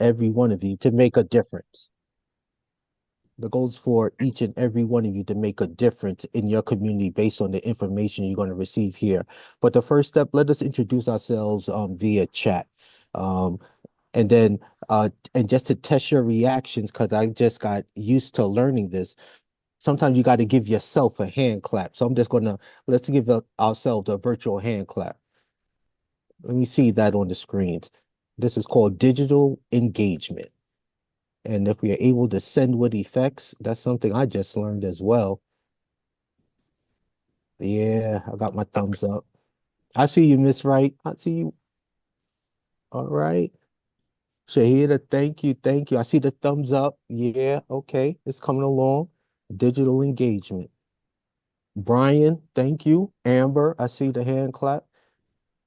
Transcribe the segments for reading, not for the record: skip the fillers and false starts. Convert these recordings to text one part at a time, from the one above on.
every one of you to make a difference. The goal is for each and every one of you to make a difference in your community based on the information you're going to receive here. But the first step, let us introduce ourselves via chat. Um, and then and just to test your reactions, because I just got used to learning this, sometimes you got to give yourself a hand clap. So I'm just gonna let's give ourselves a virtual hand clap. Let me see that on the screens. This is called digital engagement. And if we are able to send with effects, that's something I just learned as well. Yeah, I got my thumbs up. I see you, Miss Wright. I see you. All right. Shahida, thank you. Thank you. I see the thumbs up. Yeah, okay. It's coming along. Digital engagement. Brian, thank you. Amber, I see the hand clap.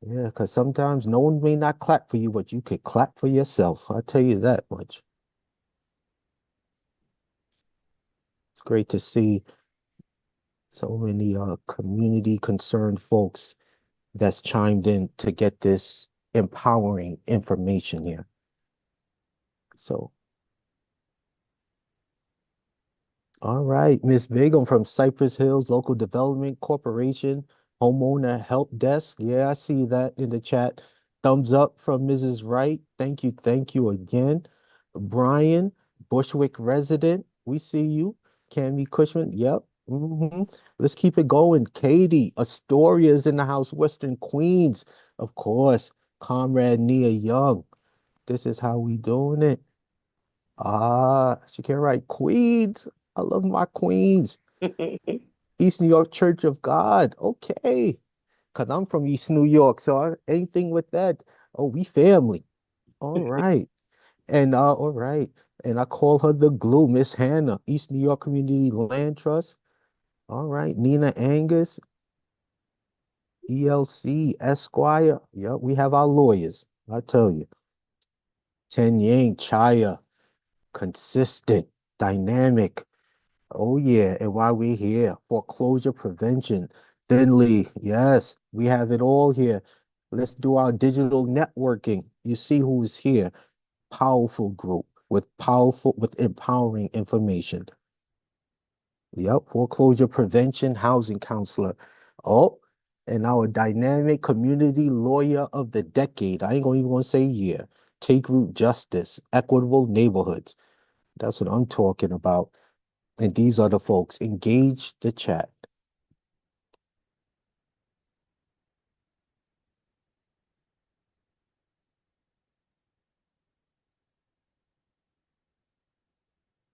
Yeah, because sometimes no one may not clap for you, but you could clap for yourself. I'll tell you that much. It's great to see so many community concerned folks that's chimed in to get this empowering information here. So, all right, Miss Begum from Cypress Hills Local Development Corporation, Homeowner Help Desk. Yeah, I see that in the chat. Thumbs up from Mrs. Wright. Thank you again. Brian, Bushwick resident. We see you. Cammy Cushman. Yep. Let's keep it going. Katie, Astoria's in the house, Western Queens. Of course. Comrade Nia Young. This is how we doing it. Ah, she can write Queens. I love my Queens. East New York Church of God. Okay. Because I'm from East New York. So anything with that. Oh, we family. All right. And all right. And I call her the glue, Miss Hannah, East New York Community Land Trust. All right. Nina Angus, ELC, Esquire. Yep, we have our lawyers. I tell you. Chen Yang, Chaya, consistent, dynamic. Oh yeah, and while we're here, foreclosure prevention, Finley, yes, we have it all here. Let's do our digital networking. You see who's here. Powerful group with empowering information. Yep, foreclosure prevention, housing counselor. Oh, and our dynamic community lawyer of the decade. I ain't gonna even gonna say year. Take root justice, equitable neighborhoods. That's what I'm talking about. And these are the folks. Engage the chat.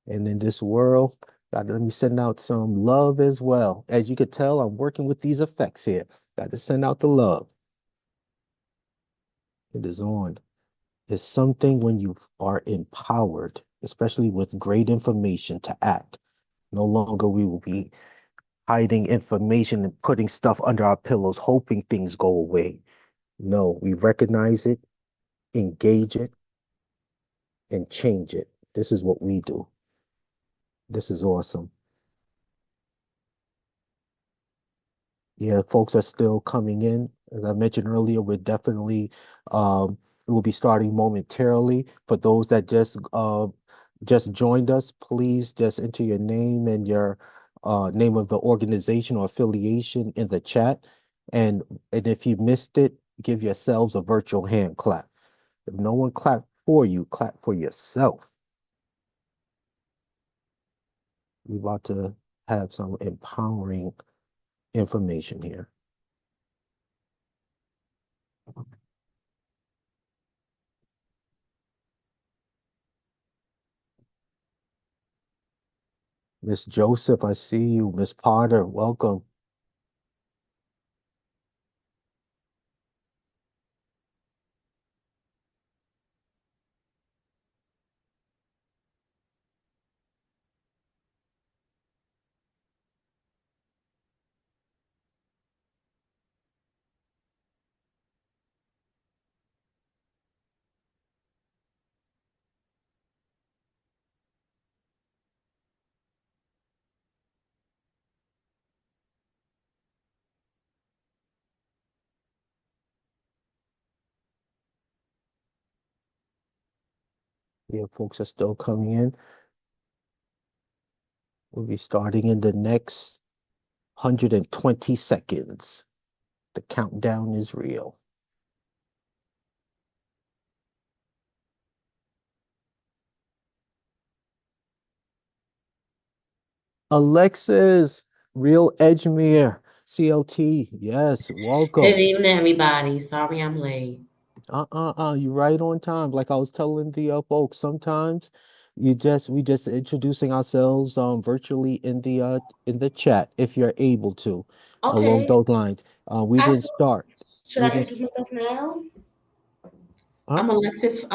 And in this world, God, let me send out some love as well. As you could tell, I'm working with these effects here. Got to send out the love. It is on. It's something when you are empowered, especially with great information to act. No longer we will be hiding information and putting stuff under our pillows, hoping things go away. No, we recognize it, engage it, and change it. This is what we do. This is awesome. Yeah, folks are still coming in. As I mentioned earlier, we're definitely we'll be starting momentarily. For those that just joined us, please just enter your name and your name of the organization or affiliation in the chat. And if you missed it, give yourselves a virtual hand clap. If no one clapped for you, clap for yourself. We're about to have some empowering information here. Miss Joseph, I see you. Miss Potter, welcome. Yeah, folks are still coming in. We'll be starting in the next 120 seconds. The countdown is real. Alexis, Real Edgemere, CLT. Yes, Good welcome. evening, everybody. Sorry I'm late. You right on time. Like I was telling the folks, sometimes we just introducing ourselves virtually in the chat if you're able to, along Okay. those lines. We didn't Actually, start. should We I didn't. introduce myself now? Huh? I'm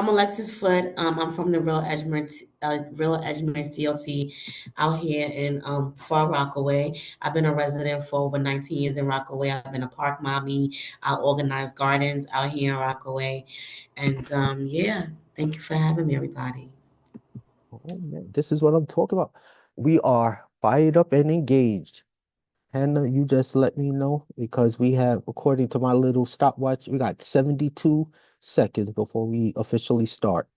Alexis Foot. I'm from the Real Edgemere CLT out here in Far Rockaway. I've been a resident for over 19 years in Rockaway. I've been a park mommy. I organize gardens out here in Rockaway. And yeah, thank you for having me, everybody. Oh man, this is what I'm talking about. We are fired up and engaged. Hannah, you just let me know because we have, according to my little stopwatch, we got 72 seconds before we officially start.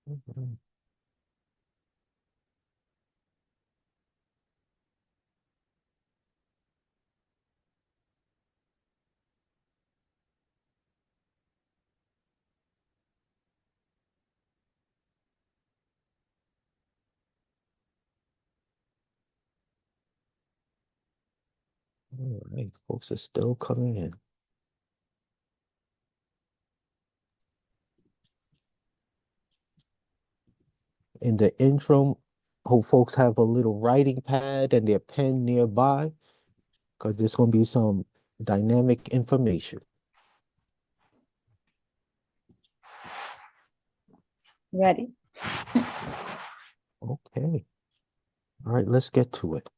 Mhm. All right, folks are still coming in. In the intro, hope folks have a little writing pad and their pen nearby because there's going to be some dynamic information. Ready. Okay. All right, let's get to it.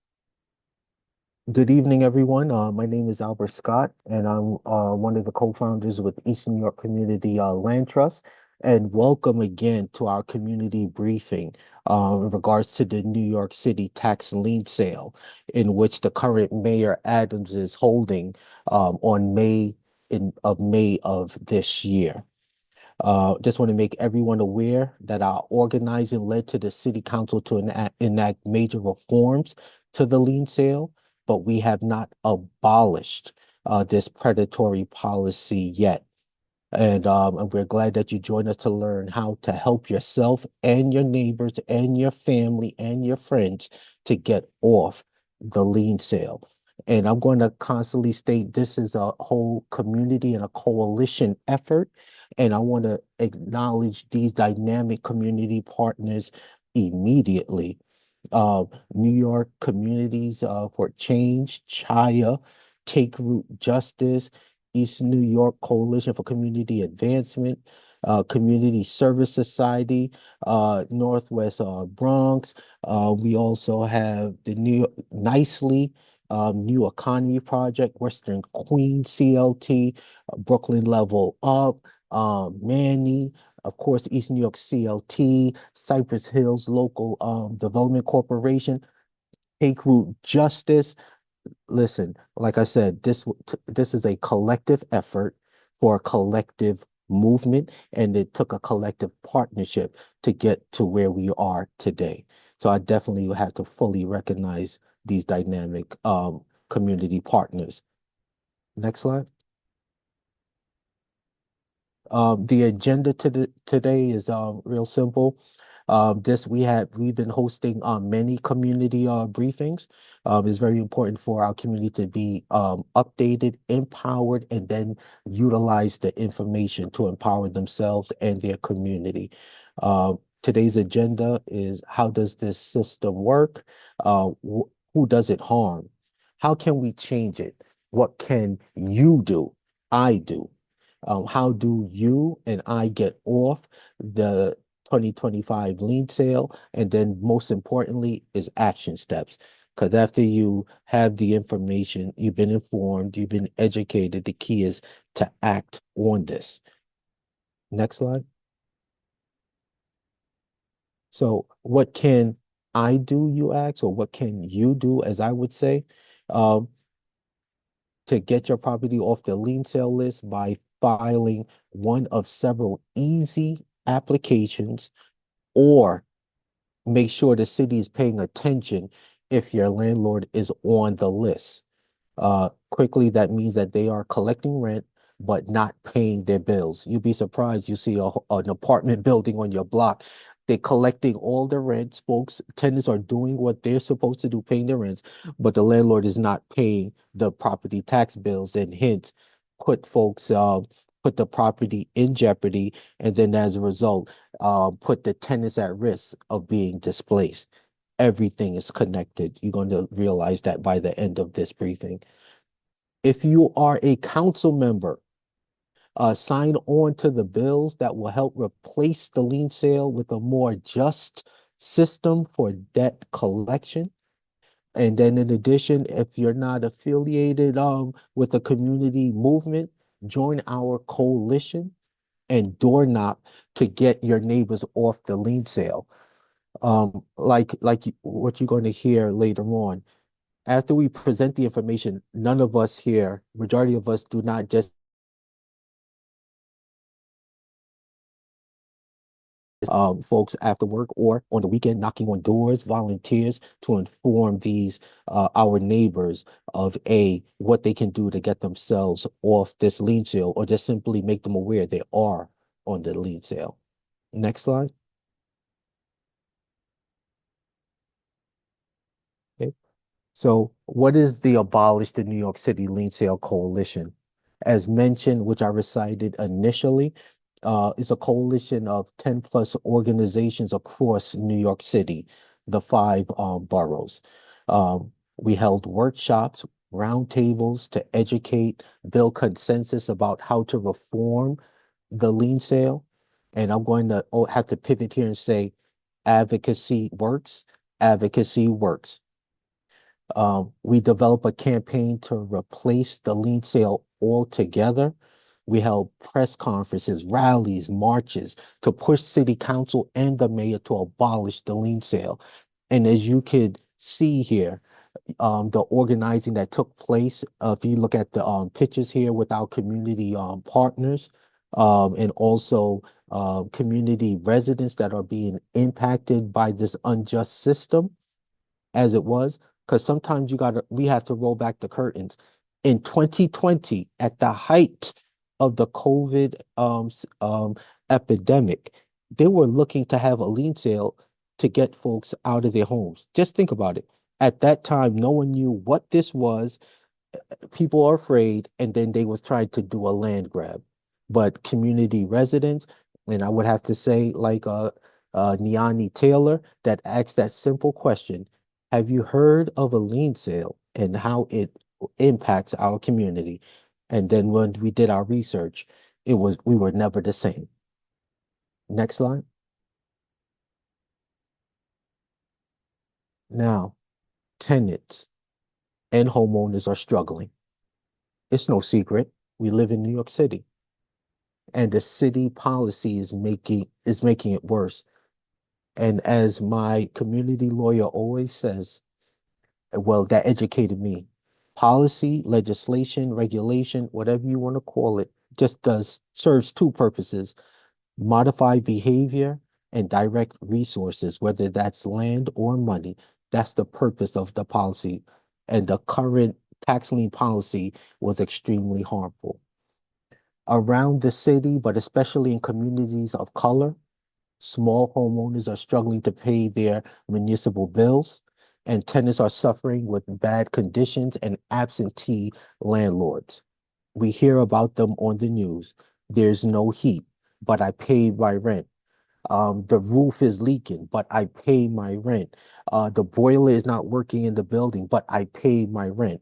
Good evening, everyone. My name is Albert Scott, and I'm one of the co-founders with Eastern New York Community Land Trust. And welcome again to our community briefing in regards to the New York City tax lien sale, in which the current Mayor Adams is holding on May of this year. Just want to make everyone aware that our organizing led to the city council to enact major reforms to the lien sale, but we have not abolished this predatory policy yet. And we're glad that you joined us to learn how to help yourself and your neighbors and your family and your friends to get off the lien sale. And I'm going to constantly state this is a whole community and a coalition effort. And I want to acknowledge these dynamic community partners immediately. uh, New York Communities for Change, CHAYA, Take Root Justice, East New York Coalition for Community Advancement, Community Service Society, Northwest Bronx. We also have the New Nicely, New Economy Project, Western Queens CLT, Brooklyn Level Up, Manny, of course, East New York CLT, Cypress Hills Local Development Corporation, Take Root Justice. Listen, like I said, this is a collective effort for a collective movement, and it took a collective partnership to get to where we are today. So I definitely have to fully recognize these dynamic community partners. Next slide. The agenda today is real simple. We've been hosting many community briefings. It's very important for our community to be updated, empowered, and then utilize the information to empower themselves and their community. Today's agenda is how does this system work? Who does it harm? How can we change it? What can you do? I do. How do you and I get off the 2025 lien sale? And then most importantly is action steps. Because after you have the information, you've been informed, you've been educated, the key is to act on this. Next slide. So what can I do, you ask, or what can you do, as I would say, um, to get your property off the lien sale list by filing one of several easy applications, or make sure the city is paying attention if your landlord is on the list. Quickly, that means that they are collecting rent but not paying their bills. You'd be surprised, you see an apartment building on your block. They're collecting all the rents. Folks, tenants are doing what they're supposed to do, paying their rents, but the landlord is not paying the property tax bills, and hence put folks put the property in jeopardy, and then as a result, put the tenants at risk of being displaced. Everything is connected. You're going to realize that by the end of this briefing. If you are a council member, sign on to the bills that will help replace the lien sale with a more just system for debt collection. And then in addition, if you're not affiliated with a community movement, join our coalition and door knock to get your neighbors off the lien sale. What you're going to hear later on, after we present the information, none of us here, majority of us do not just folks after work or on the weekend knocking on doors, volunteers to inform these our neighbors of what they can do to get themselves off this lien sale, or just simply make them aware they are on the lien sale. Next slide. Okay. So, what is the Abolish the New York City Lien Sale Coalition? As mentioned, which I recited initially, is a coalition of 10 plus organizations across New York City, the five boroughs. We held workshops, roundtables to educate, build consensus about how to reform the lien sale. And I'm going to have to pivot here and say advocacy works, advocacy works. We developed a campaign to replace the lien sale altogether. We held press conferences, rallies, marches to push city council and the mayor to abolish the lien sale. And as you could see here, the organizing that took place, if you look at the pictures here with our community partners, and also community residents that are being impacted by this unjust system as it was, because sometimes we have to roll back the curtains. In 2020, at the height of the COVID epidemic, they were looking to have a lien sale to get folks out of their homes. Just think about it. At that time, no one knew what this was. People are afraid, and then they was trying to do a land grab. But community residents, and I would have to say, like Niani Taylor, that asked that simple question: have you heard of a lien sale and how it impacts our community? And then when we did our research, we were never the same. Next slide. Now, tenants and homeowners are struggling. It's no secret. We live in New York City, and the city policy is making it worse. And as my community lawyer always says, well, that educated me. Policy, legislation, regulation, whatever you want to call it, just does serves two purposes: modify behavior and direct resources, whether that's land or money. That's the purpose of the policy. And the current tax lien policy was extremely harmful. Around the city, but especially in communities of color, small homeowners are struggling to pay their municipal bills, and tenants are suffering with bad conditions and absentee landlords. We hear about them on the news. There's no heat, but I pay my rent. The roof is leaking, but I pay my rent. The boiler is not working in the building, but I pay my rent.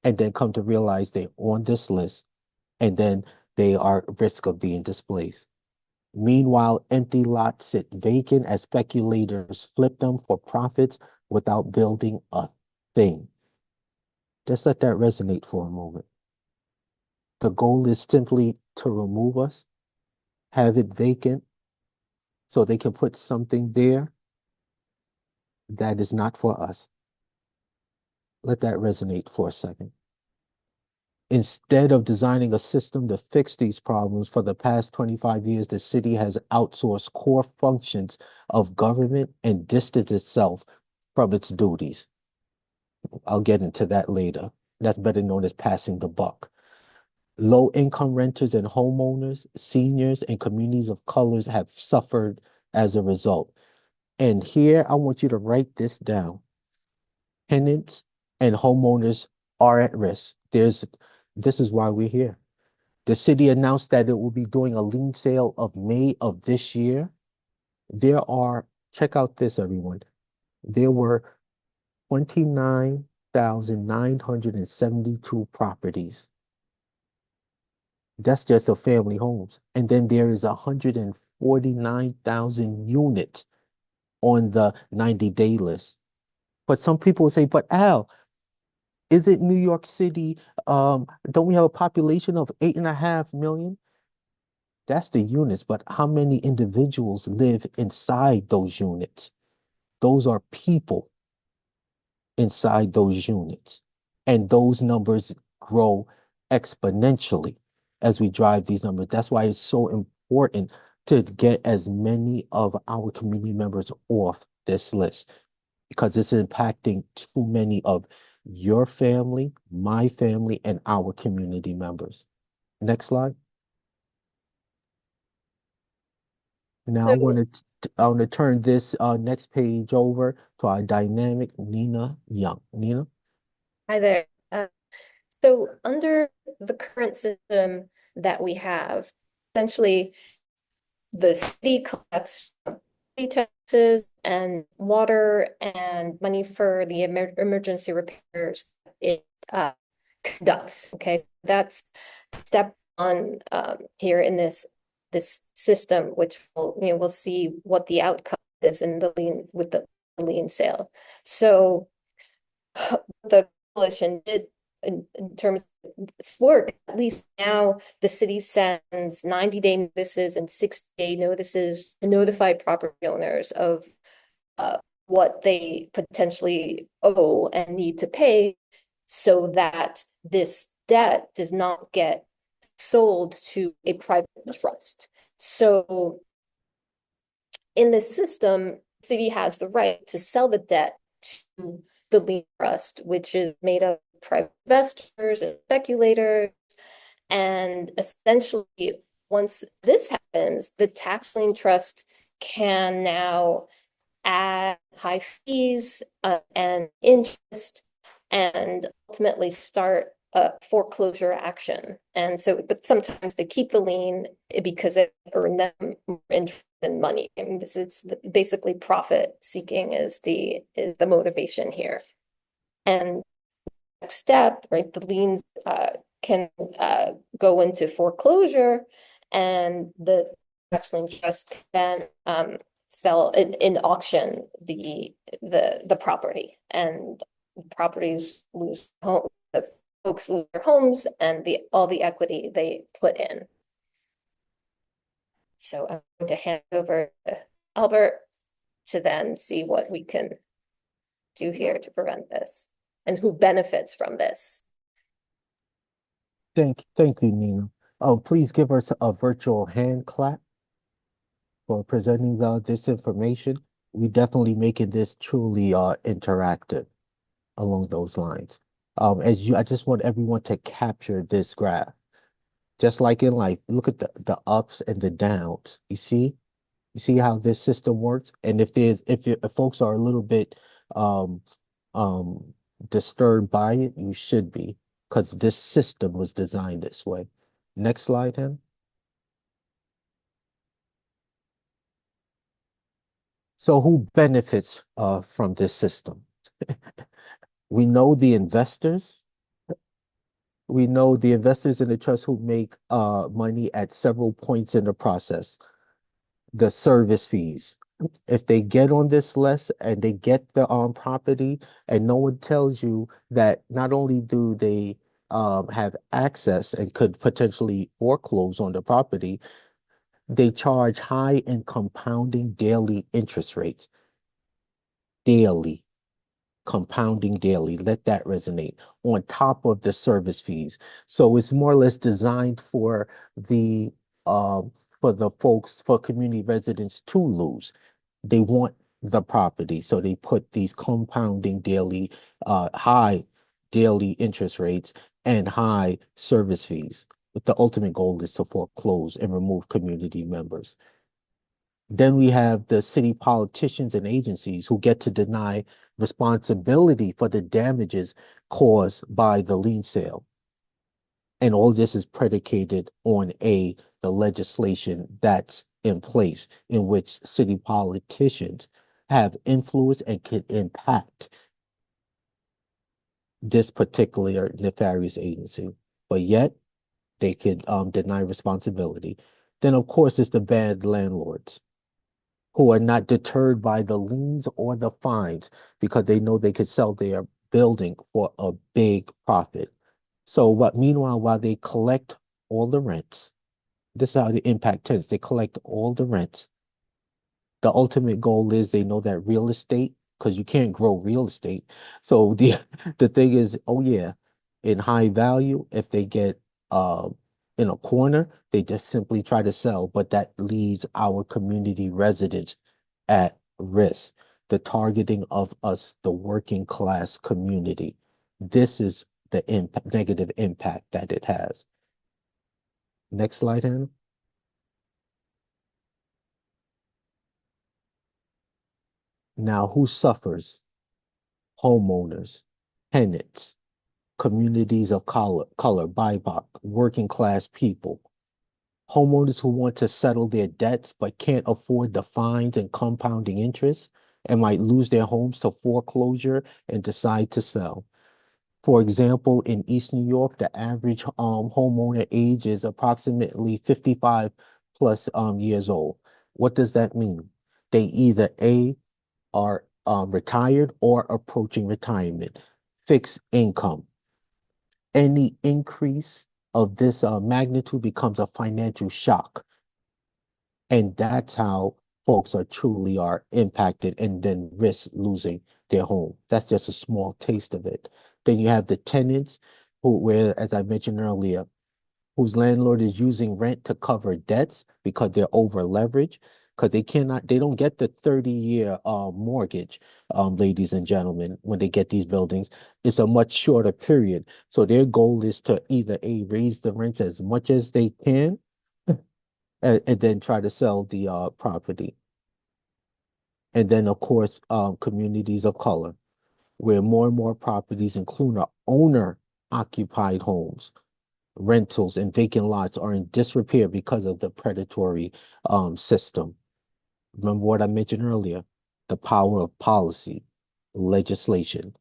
and then come to realize they're on this list, and then they are at risk of being displaced. Meanwhile, empty lots sit vacant as speculators flip them for profits without building a thing. Just let that resonate for a moment. The goal is simply to remove us, have it vacant, so they can put something there that is not for us. Let that resonate for a second. Instead of designing a system to fix these problems, for the past 25 years, the city has outsourced core functions of government and distanced itself from its duties. I'll get into that later. That's better known as passing the buck. Low income renters and homeowners, seniors, and communities of colors have suffered as a result. And here I want you to write this down. Tenants and homeowners are at risk. This is why we're here. The city announced that it will be doing a lien sale of May of this year. There are, check out this, everyone. There were 29,972 properties. That's just of family homes. And then there is 149,000 units on the 90-day list. But some people say, but Al, is it New York City? Don't we have a population of 8.5 million? That's the units, but how many individuals live inside those units? Those are people inside those units. And those numbers grow exponentially as we drive these numbers. That's why it's so important to get as many of our community members off this list because it's impacting too many of your family, my family, and our community members. Next slide. Now So, I want to turn this next page over to our dynamic Nina Young. Nina? hi there. So under the current system that we have, essentially the city collects property taxes and water and money for the emergency repairs it conducts. Okay, that's step one here in this system, which we'll see what the outcome is in the lien with the lien sale. So the coalition did in terms of this work, at least now the city sends 90-day notices and 60-day notices to notify property owners of what they potentially owe and need to pay so that this debt does not get sold to a private trust. So in this system, the city has the right to sell the debt to the lien trust, which is made of private investors and speculators. And essentially, once this happens, the tax lien trust can now add high fees and interest and ultimately start a foreclosure action. And so, but sometimes they keep the lien because it earned them more interest than money. I mean, this is basically profit seeking is the motivation here. And next step, right, the liens can go into foreclosure, and the tax lien trust can sell in auction the property, and properties lose home, the folks lose their homes and all the equity they put in. So I'm going to hand over to Albert to then see what we can do here to prevent this and who benefits from this. Thank you, Nina. Please give us a virtual hand clap for presenting this information. We definitely making this truly interactive along those lines. I just want everyone to capture this graph. Just like in life, look at the ups and the downs. You see how this system works? And if folks are a little bit um um disturbed by it, you should be, because this system was designed this way. Next slide, Hen. So who benefits from this system? We know the investors, We know the investors in the trust who make money at several points in the process. The service fees. If they get on this list and they get the property, and no one tells you that not only do they have access and could potentially foreclose on the property, they charge high and compounding daily interest rates. Daily, compounding daily. Let that resonate on top of the service fees. So it's more or less designed the um for the folks, for community residents to lose. They want the property, so they put these compounding daily, high daily interest rates and high service fees. But the ultimate goal is to foreclose and remove community members. Then we have the city politicians and agencies who get to deny responsibility for the damages caused by the lien sale. And all this is predicated on the legislation that's in place in which city politicians have influence and can impact this particular nefarious agency. But yet they could deny responsibility. Then of course it's the bad landlords who are not deterred by the liens or the fines because they know they could sell their building for a big profit. So what meanwhile, while they collect all the rents, this is how the impact tends. They collect all the rents. The ultimate goal is they know that real estate, because you can't grow real estate. So the the thing is, oh yeah, in high value, if they get uh in a corner, they just simply try to sell, but that leaves our community residents at risk. The targeting of us, the working class community. This is the negative impact that it has. Next slide, Hannah. Now, who suffers? Homeowners, tenants, communities of color, BIPOC, working class people, homeowners who want to settle their debts but can't afford the fines and compounding interest and might lose their homes to foreclosure and decide to sell. For example, in East New York, the average homeowner age is approximately 55 plus years old. What does that mean? They either are retired or approaching retirement, fixed income. Any increase of this magnitude becomes a financial shock. And that's how folks are impacted and then risk losing their home. That's just a small taste of it. Then you have the tenants where, as I mentioned earlier, whose landlord is using rent to cover debts because they're over leveraged, because they don't get the 30-year mortgage, ladies and gentlemen, when they get these buildings. It's a much shorter period. So their goal is to either raise the rents as much as they can and then try to sell the property. And then, of course, communities of color, where more and more properties, including owner occupied homes, rentals, and vacant lots, are in disrepair because of the predatory system. Remember what I mentioned earlier, the power of policy, legislation,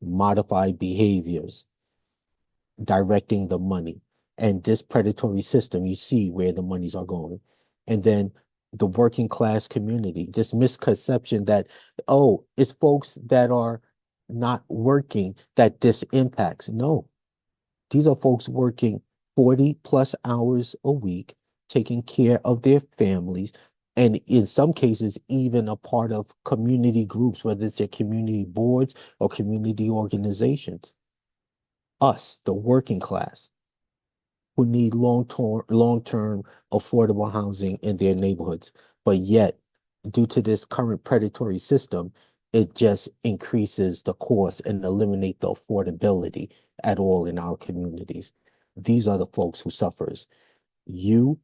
modified behaviors, directing the money. And this predatory system, you see where the monies are going. And then the working class community, this misconception that, oh, it's folks that are not working that this impacts. No, these are folks working 40 plus hours a week, taking care of their families, and in some cases, even a part of community groups, whether it's their community boards or community organizations. Us, the working class, who need long-term affordable housing in their neighborhoods. But yet, due to this current predatory system, it just increases the cost and eliminate the affordability at all in our communities. These are the folks who suffers. You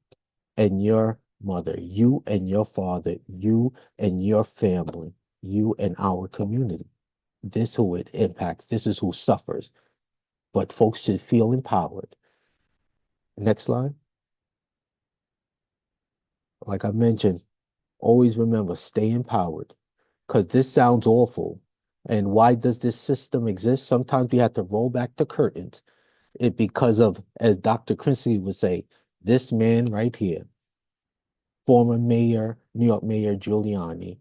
and your mother, you and your father, you and your family, you and our community. This who it impacts. This is who suffers. But folks should feel empowered. Next slide. Like I mentioned, always remember, stay empowered because this sounds awful. And why does this system exist? Sometimes we have to roll back the curtains it because of, as Dr. Krinsky would say, this man right here, former mayor, New York Mayor Giuliani.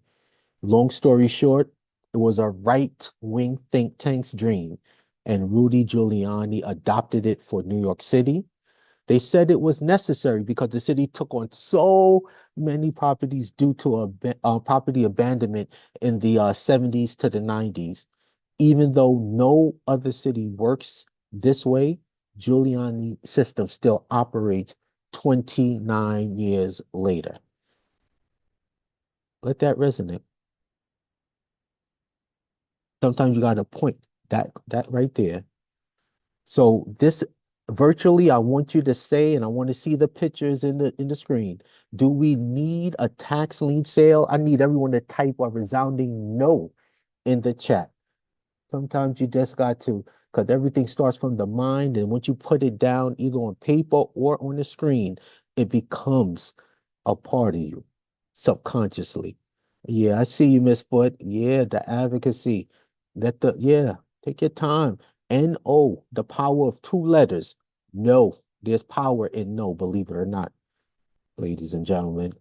Long story short, it was a right-wing think tank's dream, and Rudy Giuliani adopted it for New York City. They said it was necessary because the city took on so many properties due to property abandonment in the 70s to the 90s. Even though no other city works this way, Giuliani system still operates 29 years later. Let that resonate. Sometimes you got to point that right there. So this virtually, I want you to say, and I want to see the pictures in the screen. Do we need a tax lien sale? I need everyone to type a resounding no in the chat. Sometimes you just got to, because everything starts from the mind, and once you put it down either on paper or on the screen, it becomes a part of you subconsciously. Yeah, I see you, Miss Foot. Yeah, the advocacy. Yeah, take your time. No, the power of two letters. No, there's power in no, believe it or not, ladies and gentlemen.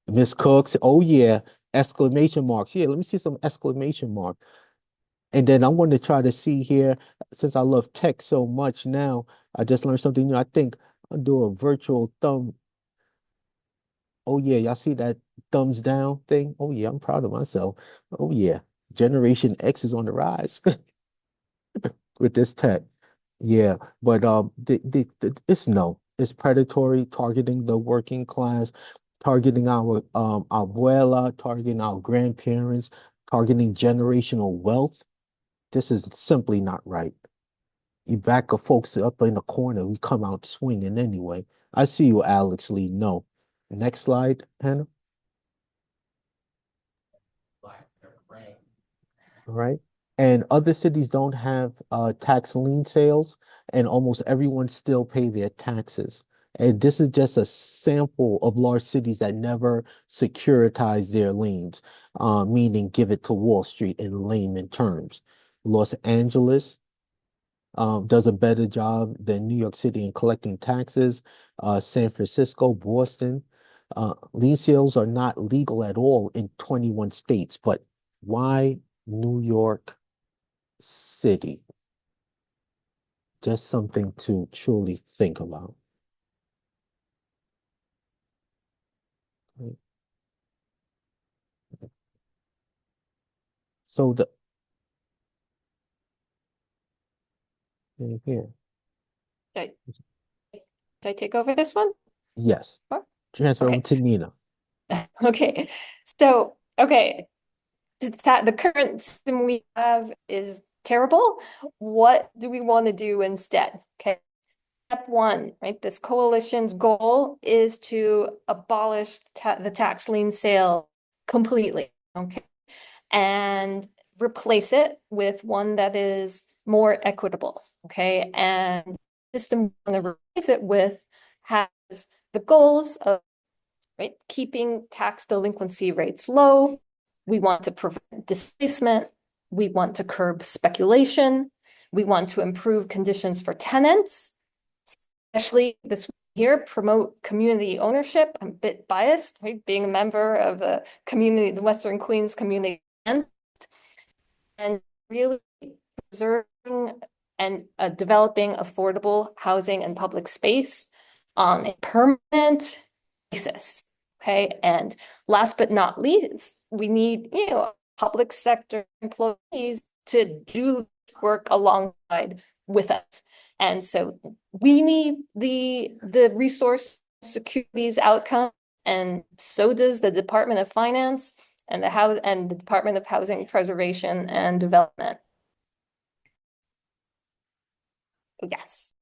Miss Cooks, oh yeah, exclamation marks. Yeah, let me see some exclamation mark. And then I'm going to try to see here, since I love tech so much now, I just learned something new. I think I'll do a virtual thumb. Oh yeah, y'all see that thumbs down thing? Oh yeah, I'm proud of myself. Oh yeah, Generation X is on the rise with this tech. Yeah, but it's no, it's predatory, targeting the working class, targeting our abuela, targeting our grandparents, targeting generational wealth. This is simply not right. You back of folks up in the corner, we come out swinging anyway. I see you, Alex Lee. No. Next slide, Hannah. All right. And other cities don't have tax lien sales, and almost everyone still pay their taxes. And this is just a sample of large cities that never securitize their liens, meaning give it to Wall Street in layman terms. Los Angeles does a better job than New York City in collecting taxes. San Francisco, Boston. Lien sales are not legal at all in 21 states, but why New York City? Just something to truly think about. Right. So the here, Should I take over this one? yes, Or- transfer over Okay. to Nina. Okay. So, okay. The current system we have is terrible. What do we want to do instead? Okay. Step one, right? This coalition's goal is to abolish the tax lien sale completely. Okay. And replace it with one that is more equitable. Okay. And the system we're going to replace it with has the goals of, right, keeping tax delinquency rates low. We want to prevent displacement. We want to curb speculation. We want to improve conditions for tenants, especially this here, promote community ownership. I'm a bit biased, right? Being a member of the community, the Western Queens community, and really preserving and developing affordable housing and public space on a permanent basis. Okay. And last but not least, we need, public sector employees to do work alongside with us. And so we need the resource secure these outcomes, and so does the Department of Finance and the Department of Housing Preservation and Development. Yes.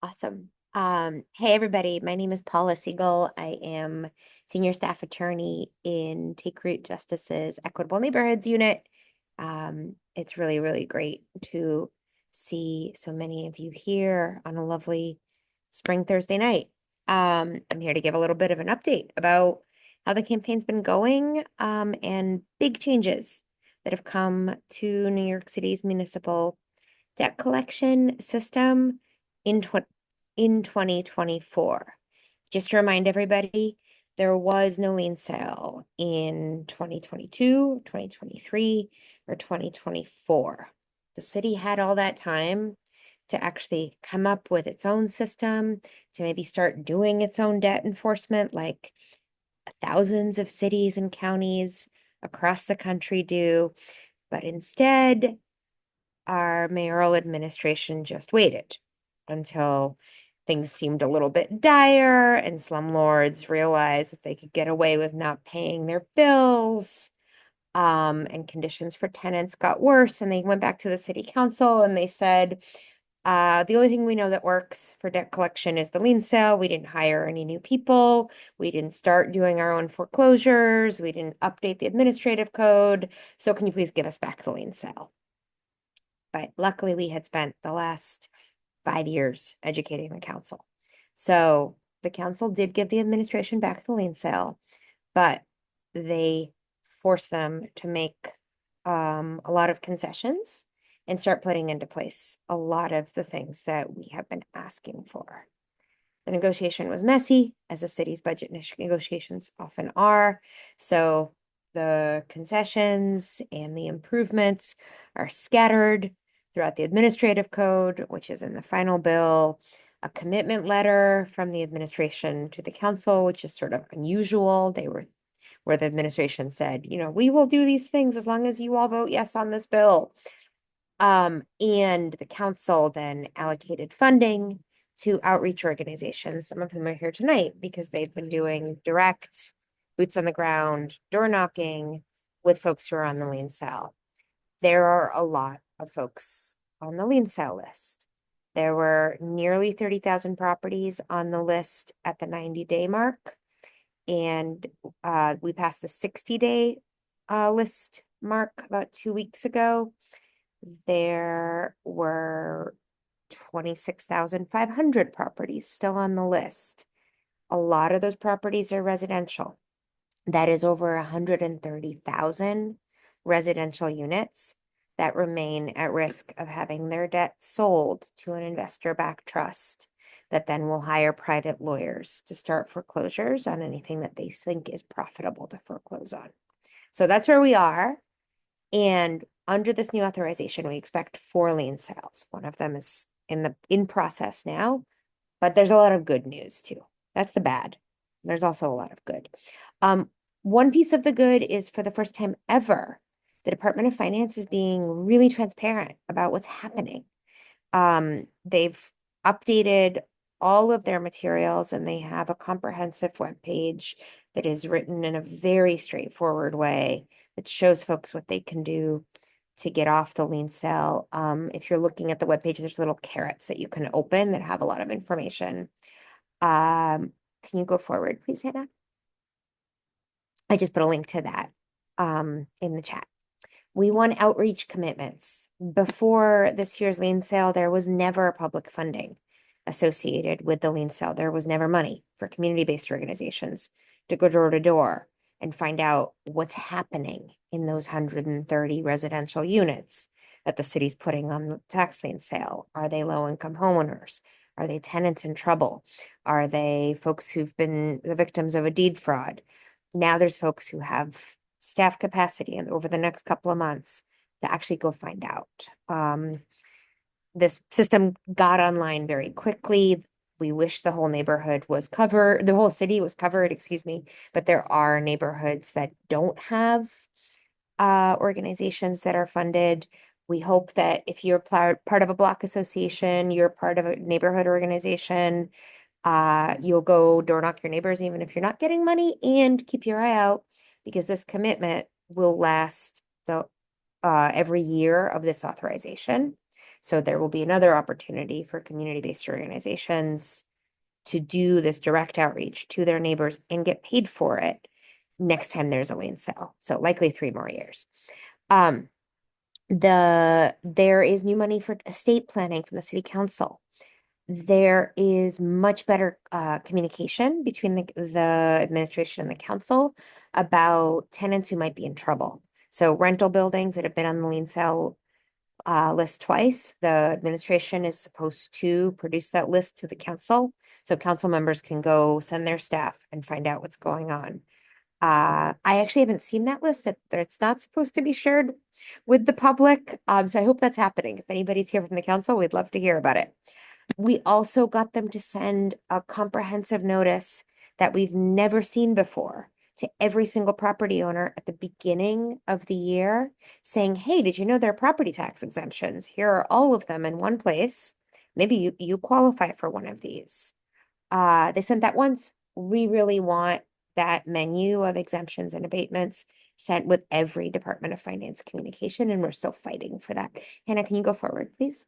Awesome. Hey everybody, my name is Paula Siegel. I am senior staff attorney in Take Root Justice's Equitable Neighborhoods Unit. It's really, really great to see so many of you here on a lovely spring Thursday night. I'm here to give a little bit of an update about how the campaign's been going, and big changes that have come to New York City's municipal debt collection system in 2024. Just to remind everybody, there was no lien sale in 2022, 2023, or 2024. The city had all that time to actually come up with its own system, to maybe start doing its own debt enforcement like thousands of cities and counties across the country do. But instead, our mayoral administration just waited until things seemed a little bit dire and slumlords realized that they could get away with not paying their bills. And conditions for tenants got worse, and they went back to the city council and they said, the only thing we know that works for debt collection is the lien sale. We didn't hire any new people. We didn't start doing our own foreclosures. We didn't update the administrative code. So can you please give us back the lien sale? But luckily we had spent the last 5 years educating the council. So the council did give the administration back the lien sale, but they forced them to make a lot of concessions and start putting into place a lot of the things that we have been asking for. The negotiation was messy, as the city's budget negotiations often are. So the concessions and the improvements are scattered throughout the administrative code, which is in the final bill, a commitment letter from the administration to the council, which is sort of unusual. They were where the administration said, we will do these things as long as you all vote yes on this bill. And the council then allocated funding to outreach organizations, some of whom are here tonight because they've been doing direct boots on the ground, door knocking with folks who are on the lien sale. There are a lot of folks on the lien sale list. There were nearly 30,000 properties on the list at the 90-day mark. And we passed the 60-day list mark about 2 weeks ago. There were 26,500 properties still on the list. A lot of those properties are residential. That is over 130,000 residential units that remain at risk of having their debt sold to an investor-backed trust that then will hire private lawyers to start foreclosures on anything that they think is profitable to foreclose on. So that's where we are. And under this new authorization, we expect 4 lien sales. One of them is in process now, but there's a lot of good news too. That's the bad. There's also a lot of good. One piece of the good is, for the first time ever, the Department of Finance is being really transparent about what's happening. They've updated all of their materials, and they have a comprehensive webpage that is written in a very straightforward way that shows folks what they can do to get off the lien sale. If you're looking at the webpage, there's little carrots that you can open that have a lot of information. Can you go forward, please, Hannah? I just put a link to that in the chat. We won outreach commitments. Before this year's lien sale, there was never public funding associated with the lien sale. There was never money for community-based organizations to go door to door and find out what's happening in those 130 residential units that the city's putting on the tax lien sale. Are they low-income homeowners? Are they tenants in trouble? Are they folks who've been the victims of a deed fraud? Now there's folks who have staff capacity and over the next couple of months to actually go find out. This system got online very quickly. We wish the whole neighborhood was covered, the whole city was covered, excuse me, but there are neighborhoods that don't have organizations that are funded. We hope that if you're part of a block association, you're part of a neighborhood organization, you'll go door knock your neighbors even if you're not getting money, and keep your eye out, because this commitment will last every year of this authorization. So there will be another opportunity for community-based organizations to do this direct outreach to their neighbors and get paid for it next time there's a lien sale. So likely 3 more years. There is new money for estate planning from the city council. There is much better communication between the administration and the council about tenants who might be in trouble. So rental buildings that have been on the lien sale list twice, the administration is supposed to produce that list to the council, so council members can go send their staff and find out what's going on. I actually haven't seen that list. It's not supposed to be shared with the public. So I hope that's happening. If anybody's here from the council, we'd love to hear about it. We also got them to send a comprehensive notice that we've never seen before to every single property owner at the beginning of the year saying, hey, did you know there are property tax exemptions? Here are all of them in one place. Maybe you qualify for one of these. They sent that once. We really want that menu of exemptions and abatements sent with every Department of Finance communication, and we're still fighting for that. Hannah, can you go forward, please?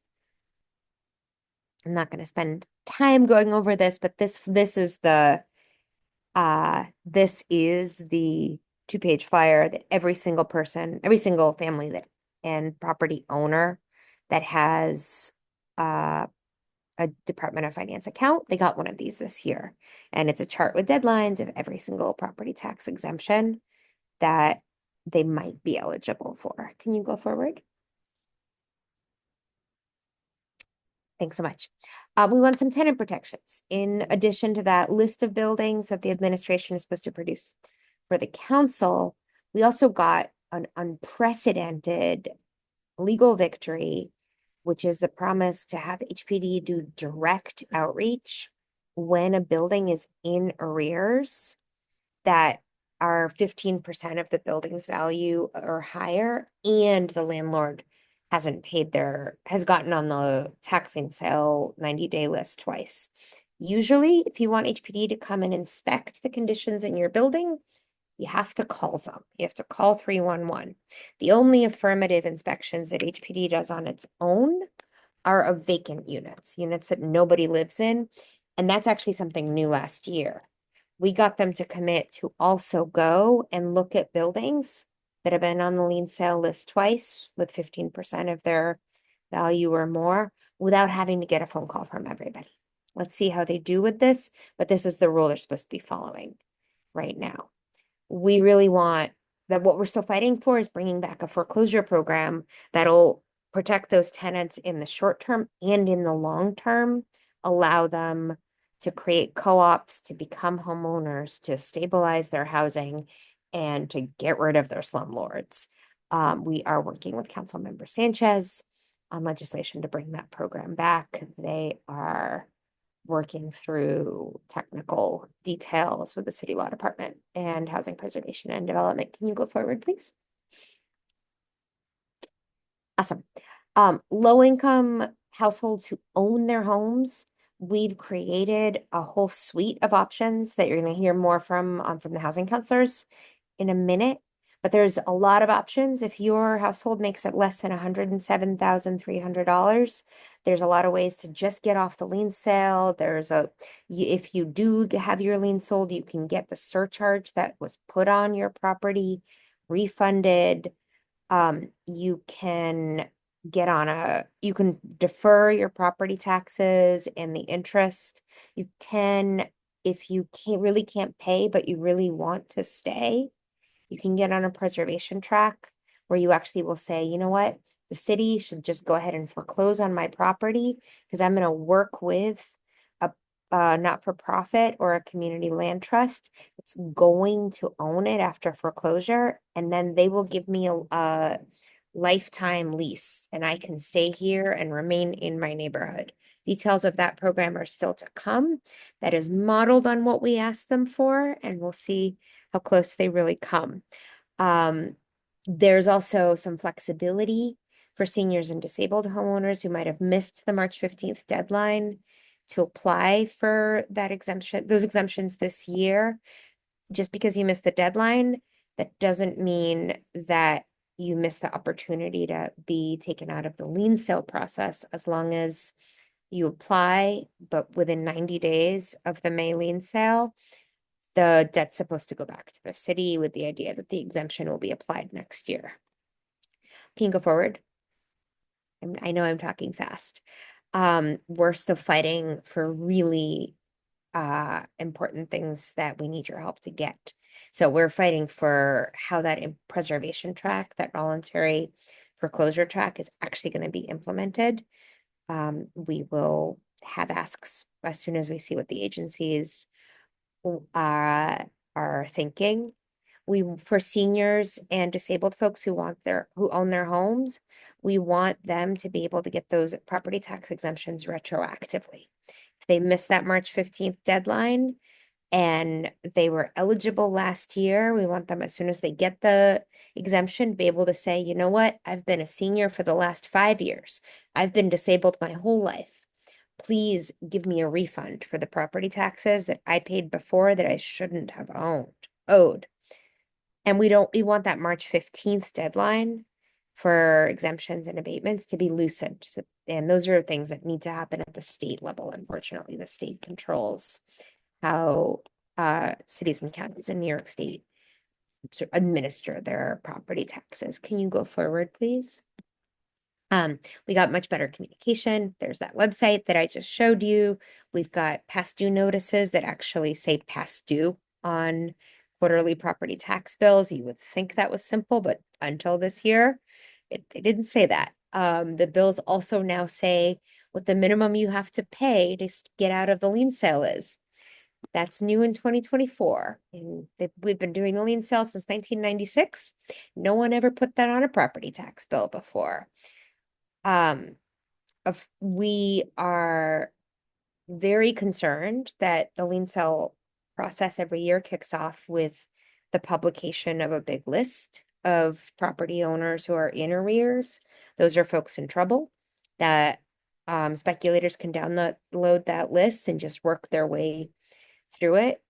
I'm not going to spend time going over this, but this is the 2-page flyer that every single person, every single family that and property owner that has a Department of Finance account, they got one of these this year. And it's a chart with deadlines of every single property tax exemption that they might be eligible for. Can you go forward? Thanks so much. We want some tenant protections. In addition to that list of buildings that the administration is supposed to produce for the council, we also got an unprecedented legal victory, which is the promise to have HPD do direct outreach when a building is in arrears that are 15% of the building's value or higher, and the landlord has gotten on the taxing sale 90-day list twice. Usually, if you want HPD to come and inspect the conditions in your building, you have to call them. You have to call 311. The only affirmative inspections that HPD does on its own are of vacant units, units that nobody lives in. And that's actually something new last year. We got them to commit to also go and look at buildings that have been on the lien sale list twice with 15% of their value or more without having to get a phone call from everybody. Let's see how they do with this, but this is the rule they're supposed to be following right now. We really want that. What we're still fighting for is bringing back a foreclosure program that'll protect those tenants in the short term and in the long term, allow them to create co-ops, to become homeowners, to stabilize their housing, and to get rid of their slumlords. We are working with Councilmember Sanchez on legislation to bring that program back. They are working through technical details with the city law department and housing preservation and development. Can you go forward, please? Awesome. Low income households who own their homes, we've created a whole suite of options that you're going to hear more from the housing counselors in a minute. But there's a lot of options. If your household makes it less than $107,300, there's a lot of ways to just get off the lien sale. If you do have your lien sold, you can get the surcharge that was put on your property refunded. You can you can defer your property taxes and the interest. You can, if you really can't pay, but you really want to stay, you can get on a preservation track where you actually will say, you know what, the city should just go ahead and foreclose on my property because I'm going to work with a not-for-profit or a community land trust that's going to own it after foreclosure, and then they will give me a lifetime lease and I can stay here and remain in my neighborhood. Details of that program are still to come. That is modeled on what we asked them for, and we'll see how close they really come. There's also some flexibility for seniors and disabled homeowners who might have missed the March 15th deadline to apply for that exemption, those exemptions this year. Just because you missed the deadline, that doesn't mean that you miss the opportunity to be taken out of the lien sale process as long as you apply, but within 90 days of the May lien sale, the debt's supposed to go back to the city with the idea that the exemption will be applied next year. Can you go forward? I know I'm talking fast. We're still fighting for really important things that we need your help to get. So we're fighting for how that preservation track, that voluntary foreclosure track is actually going to be implemented. We will have asks as soon as we see what the agencies are thinking. For seniors and disabled folks who own their homes, we want them to be able to get those property tax exemptions retroactively. If they missed that March 15th deadline and they were eligible last year, we want them, as soon as they get the exemption, be able to say, you know what, I've been a senior for the last 5 years. I've been disabled my whole life. Please give me a refund for the property taxes that I paid before that I shouldn't have owed. And we want that March 15th deadline for exemptions and abatements to be loosened. So, and those are things that need to happen at the state level. Unfortunately, the state controls how cities and counties in New York State administer their property taxes. Can you go forward, please? We got much better communication. There's that website that I just showed you. We've got past due notices that actually say past due on quarterly property tax bills. You would think that was simple, but until this year, they didn't say that. The bills also now say what the minimum you have to pay to get out of the lien sale is. That's new in 2024. And we've been doing a lien sale since 1996. No one ever put that on a property tax bill before. We are very concerned that the lien sale process every year kicks off with the publication of a big list of property owners who are in arrears. Those are folks in trouble that speculators can download that list and just work their way through it.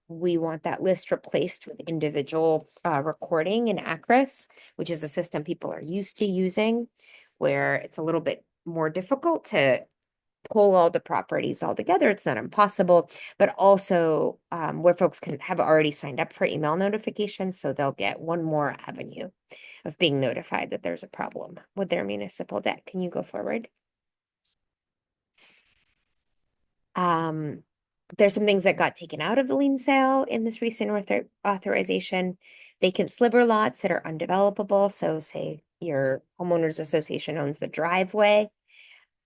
We want that list replaced with individual recording in ACRIS, which is a system people are used to using, where it's a little bit more difficult to pull all the properties all together. It's not impossible, but also where folks have already signed up for email notifications, so they'll get one more avenue of being notified that there's a problem with their municipal debt. Can you go forward? There's some things that got taken out of the lien sale in this recent authorization. Vacant sliver lots that are undevelopable. So say your homeowners association owns the driveway,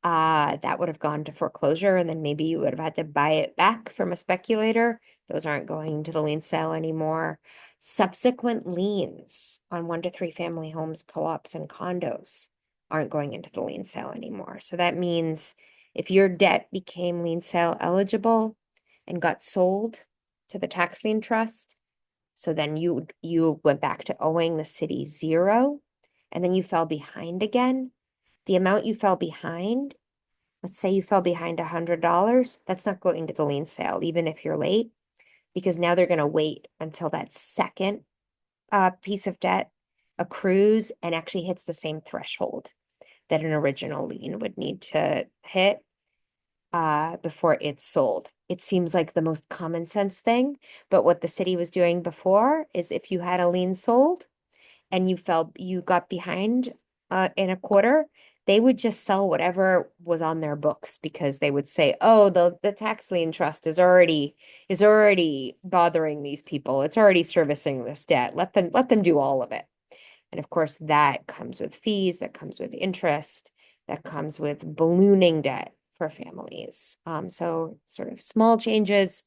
that would have gone to foreclosure, and then maybe you would have had to buy it back from a speculator. Those aren't going to the lien sale anymore. Subsequent liens on 1 to 3 family homes, co-ops, and condos aren't going into the lien sale anymore. So that means if your debt became lien sale eligible and got sold to the tax lien trust, so then you went back to owing the city zero, and then you fell behind again. The amount you fell behind, let's say you fell behind $100, that's not going to the lien sale, even if you're late, because now they're going to wait until that second piece of debt accrues and actually hits the same threshold that an original lien would need to hit before it's sold. It seems like the most common sense thing, but what the city was doing before is if you had a lien sold and you got behind in a quarter, they would just sell whatever was on their books, because they would say, oh, the tax lien trust is already bothering these people. It's already servicing this debt. Let them do all of it. And of course, that comes with fees, that comes with interest, that comes with ballooning debt for families. So sort of small changes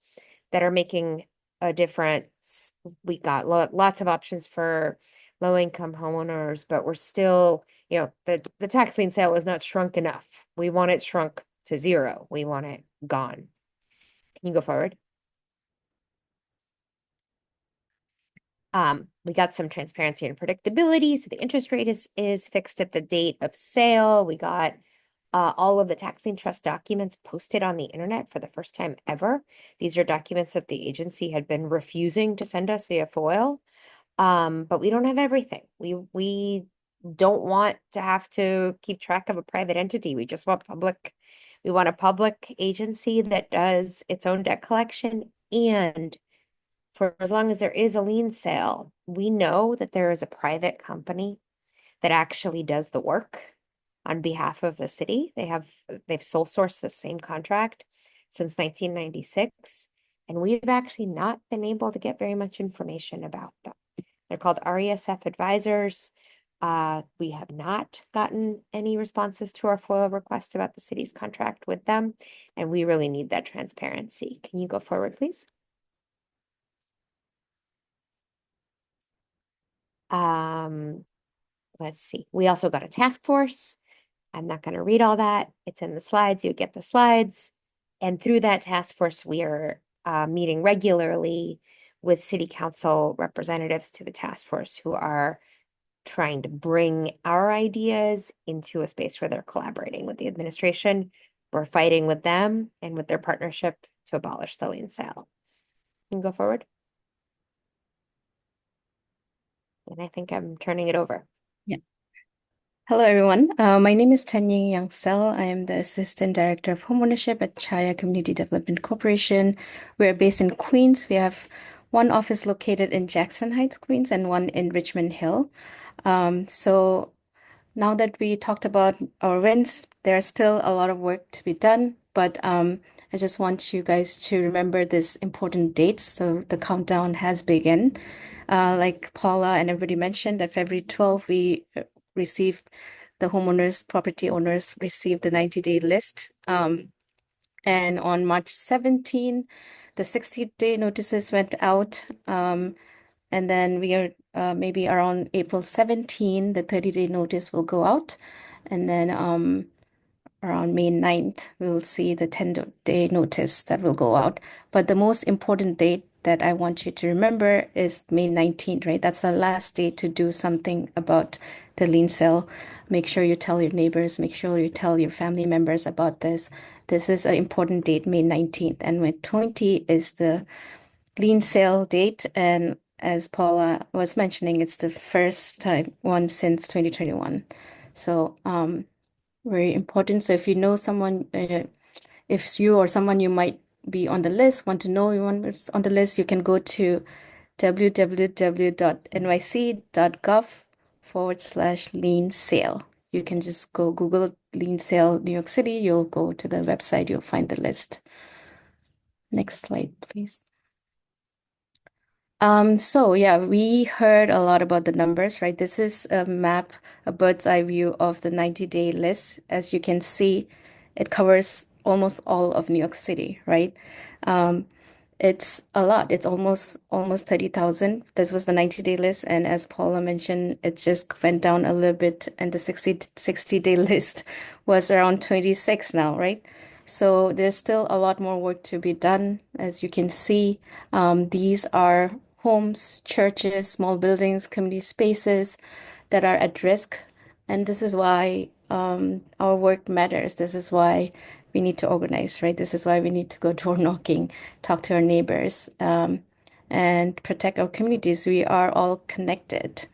that are making a difference. We got lots of options for low-income homeowners, but we're still, the tax lien sale is not shrunk enough. We want it shrunk to zero. We want it gone. Can you go forward? We got some transparency and predictability. So the interest rate is fixed at the date of sale. We got all of the tax lien trust documents posted on the internet for the first time ever. These are documents that the agency had been refusing to send us via FOIL. But we don't have everything. We don't want to have to keep track of a private entity. We just want we want a public agency that does its own debt collection. And for as long as there is a lien sale, we know that there is a private company that actually does the work on behalf of the city. They've sole sourced the same contract. since 1996, and we've actually not been able to get very much information about them. They're called RESF advisors. We have not gotten any responses to our FOIL request about the city's contract with them, and we really need that transparency. Can you go forward, please? Let's see. We also got a task force. I'm not going to read all that. It's in the slides. You get the slides. And through that task force, we are meeting regularly with city council representatives to the task force who are trying to bring our ideas into a space where they're collaborating with the administration. We're fighting with them and with their partnership to abolish the lien sale. You can go forward. And I think I'm turning it over. Yeah. Hello, everyone. My name is Tanying Yangsel. I am the Assistant Director of Homeownership at Chaya Community Development Corporation. We're based in Queens. We have one office located in Jackson Heights, Queens, and one in Richmond Hill. So now that we talked about our wins, there's still a lot of work to be done, but I just want you guys to remember this important dates. So the countdown has begun. Like Paula and everybody mentioned, that February 12th, we received the homeowners, property owners received the 90-day list. And on March 17, the 60-day notices went out. And then we are maybe around April 17, the 30-day notice will go out. And then around May 9th, we'll see the 10-day notice that will go out. But the most important date that I want you to remember is May 19th, right? That's the last day to do something about the lien sale. Make sure you tell your neighbors, make sure you tell your family members about this. This is an important date, May 19th. And May 20 is the lien sale date. And as Paula was mentioning, it's the first time one since 2021. So very important. So if you know someone, if you or someone you might be on the list, want to know you want on the list, you can go to www.nyc.gov/lien sale. You can just go Google lien sale New York City. You'll go to the website, you'll find the list. Next slide, please. So yeah, we heard a lot about the numbers, right? This is a map, a bird's eye view of the 90-day list. As you can see, it covers almost all of New York City, right? It's a lot. It's almost 30,000. This was the 90-day list, and as Paula mentioned, it just went down a little bit, and the 60-day list was around 26 now, right? So there's still a lot more work to be done. As you can see, these are homes, churches, small buildings, community spaces that are at risk. And this is why our work matters. This is why we need to organize, right? This is why we need to go door knocking, talk to our neighbors, and protect our communities. We are all connected,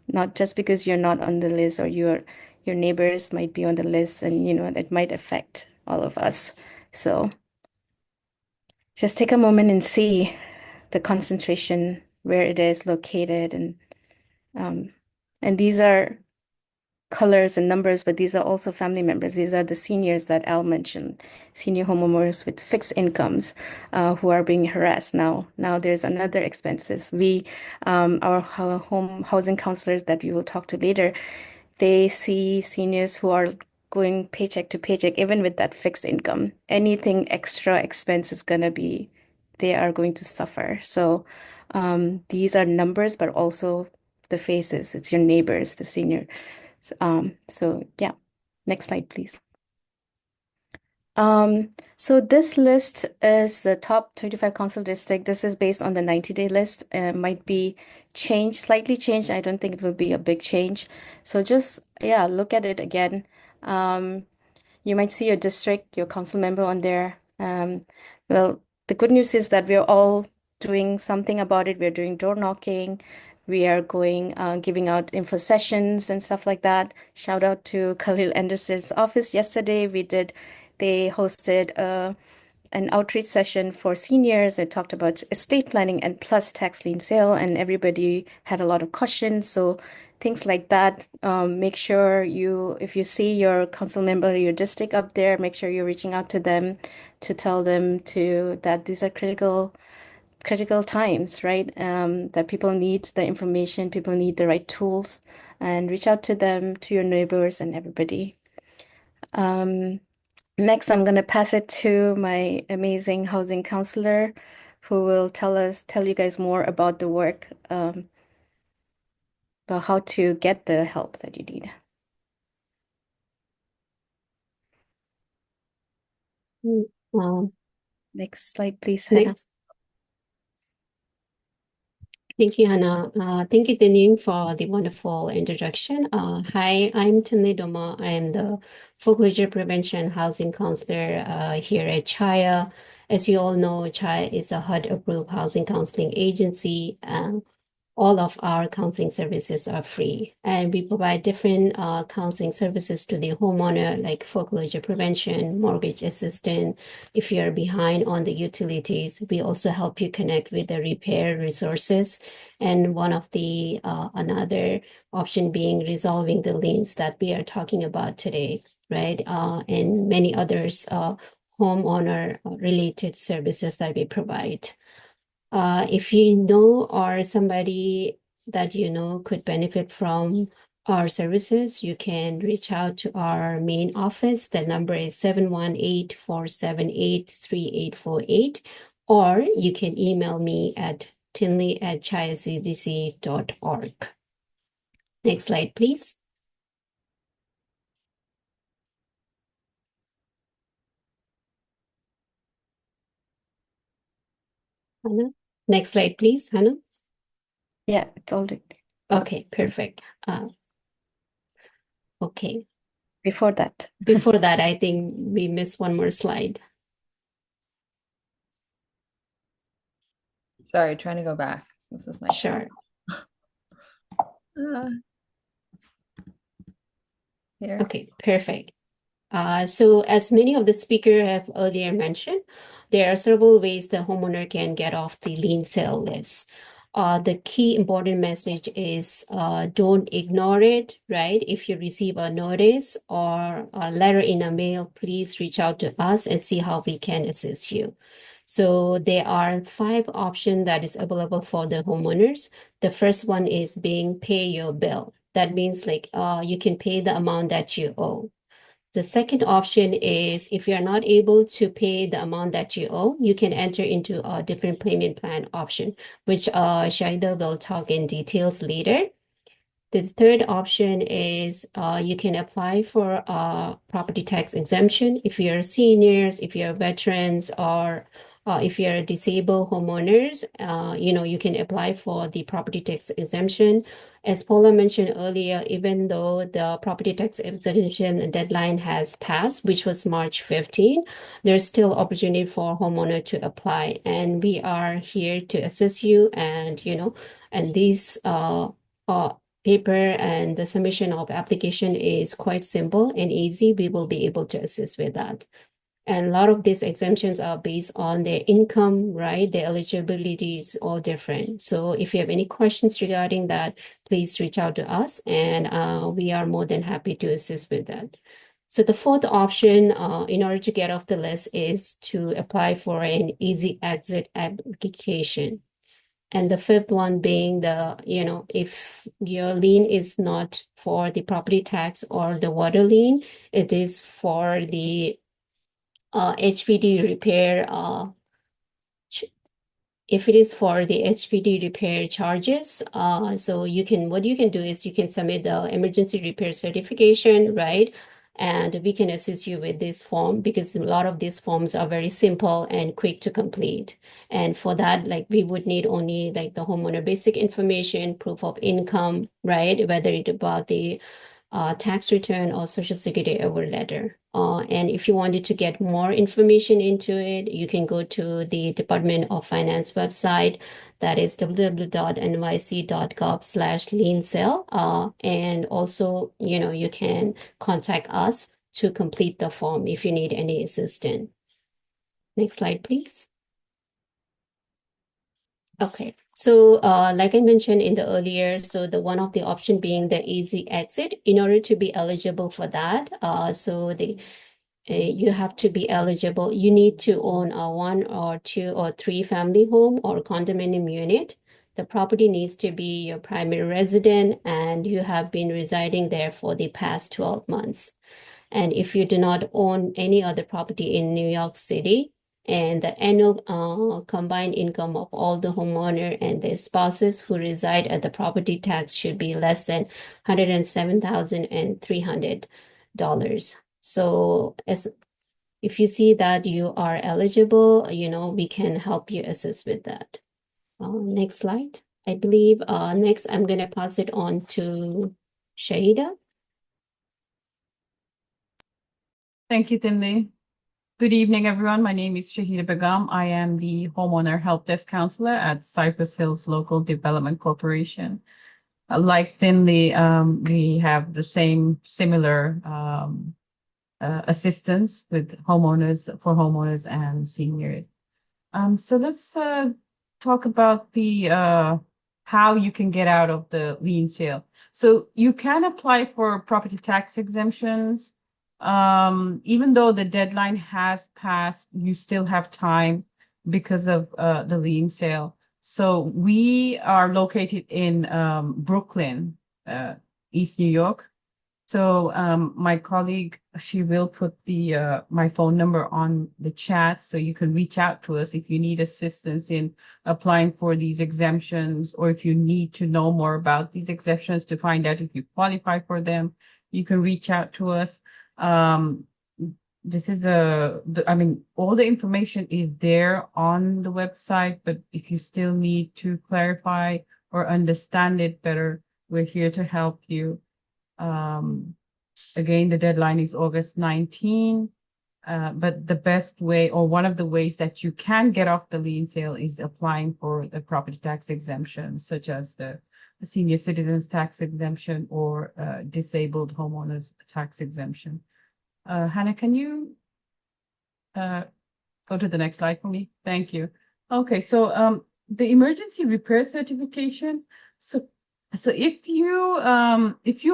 not just because you're not on the list or your neighbors might be on the list, and that might affect all of us. So just take a moment and see the concentration, where it is located, and these are colors and numbers, but these are also family members. These are the seniors that Al mentioned, senior homeowners with fixed incomes who are being harassed now. Now there's another expenses. Our home housing counselors that we will talk to later, they see seniors who are going paycheck to paycheck, even with that fixed income. Anything extra expense is gonna be, they are going to suffer. So these are numbers, but also the faces. It's your neighbors, the senior. So yeah, next slide, please. So this list is the top 25 council district. This is based on the 90-day list. Might be changed, slightly changed. I don't think it will be a big change. So just, yeah, look at it again. You might see your district, your council member on there. Well, the good news is that we're all doing something about it. We're doing door knocking. We are going, giving out info sessions and stuff like that. Shout out to Khalil Anderson's office. Yesterday, they hosted an outreach session for seniors. They talked about estate planning and plus tax lien sale, and everybody had a lot of questions. So things like that. Make sure if you see your council member, your district up there, make sure you're reaching out to them to tell them that these are critical times, right? That people need the information, people need the right tools, and reach out to them, to your neighbors and everybody. Next, I'm going to pass it to my amazing housing counselor, who will tell you guys more about the work, about how to get the help that you need. Um, Next slide, please, Hannah. next. Thank you, Hannah. Thank you, Denise, for the wonderful introduction. Hi, I'm Tinley Doma. I am the foreclosure prevention housing counselor here at Chaya. As you all know, Chaya is a HUD-approved housing counseling agency. All of our counseling services are free, and we provide different counseling services to the homeowner, like foreclosure prevention, mortgage assistance. If you're behind on the utilities, we also help you connect with the repair resources. And one of the another option being resolving the liens that we are talking about today, right? And many others homeowner related services that we provide. If you know or somebody that you know could benefit from our services, you can reach out to our main office. The number is 718-478-3848, or you can email me at tinley@chayacdc.org. Next slide, please. Hannah? Next slide, please, Hannah. Yeah, it's already. Okay, perfect. Okay. Before that. Before that, I think we missed one more slide. Sorry, trying to go back. This is my Sure. Here. Okay, perfect. So as many of the speakers have earlier mentioned, there are several ways the homeowner can get off the lien sale list. The key important message is don't ignore it, right? If you receive a notice or a letter in a mail, please reach out to us and see how we can assist you. So there are 5 options that is available for the homeowners. The first one is being pay your bill. That means like you can pay the amount that you owe. The second option is if you're not able to pay the amount that you owe, you can enter into a different payment plan option, which Shaida will talk in details later. The third option is you can apply for a property tax exemption if you're seniors, if you're veterans, or if you're disabled homeowners, you can apply for the property tax exemption. As Paula mentioned earlier, even though the property tax exemption deadline has passed, which was March 15, there's still opportunity for homeowner to apply. And we are here to assist you, and these paper and the submission of application is quite simple and easy. We will be able to assist with that. And a lot of these exemptions are based on their income, right? Their eligibility is all different. So if you have any questions regarding that, please reach out to us, and we are more than happy to assist with that. So the fourth option, in order to get off the list, is to apply for an easy exit application. And the fifth one being if your lien is not for the property tax or the water lien, it is for the HPD repair. If it is for the HPD repair charges, so what you can do is you can submit the emergency repair certification, right? And we can assist you with this form because a lot of these forms are very simple and quick to complete. And for that, we would need only the homeowner basic information, proof of income, right? Whether it's about the tax return or social security over letter. And if you wanted to get more information into it, you can go to the Department of Finance website. That is www.nyc.gov/lien sale. And also, you can contact us to complete the form if you need any assistance. Next slide, please. Okay, So, like I mentioned in the earlier, so the one of the option being the easy exit. In order to be eligible for that, you have to be eligible. You need to own a 1 or 2 or 3 family home or condominium unit. The property needs to be your primary resident, and you have been residing there for the past 12 months. And if you do not own any other property in New York City, and the annual combined income of all the homeowner and their spouses who reside at the property tax should be less than $107,300. So if you see that you are eligible, we can help you assist with that. Next slide. I believe next I'm going to pass it on to Shahida. Thank you, Timly. Good evening, everyone. My name is Shahida Begum. I am the Homeowner Help Desk Counselor at Cypress Hills Local Development Corporation. Like Finley, we have the similar assistance with homeowners and seniors. So let's talk about the how you can get out of the lien sale. So you can apply for property tax exemptions. Even though the deadline has passed, you still have time because of the lien sale. So we are located in Brooklyn, East New York. So my colleague, she will put the my phone number on the chat, so you can reach out to us if you need assistance in applying for these exemptions, or if you need to know more about these exemptions to find out if you qualify for them, you can reach out to us. This is all the information is there on the website, but if you still need to clarify or understand it better, we're here to help you. Again, the deadline is August 19, but the best way, or one of the ways that you can get off the lien sale, is applying for the property tax exemption, such as the senior citizens tax exemption or disabled homeowners tax exemption. Hannah, can you go to the next slide for me? Thank you. Okay, so the emergency repair certification. So if you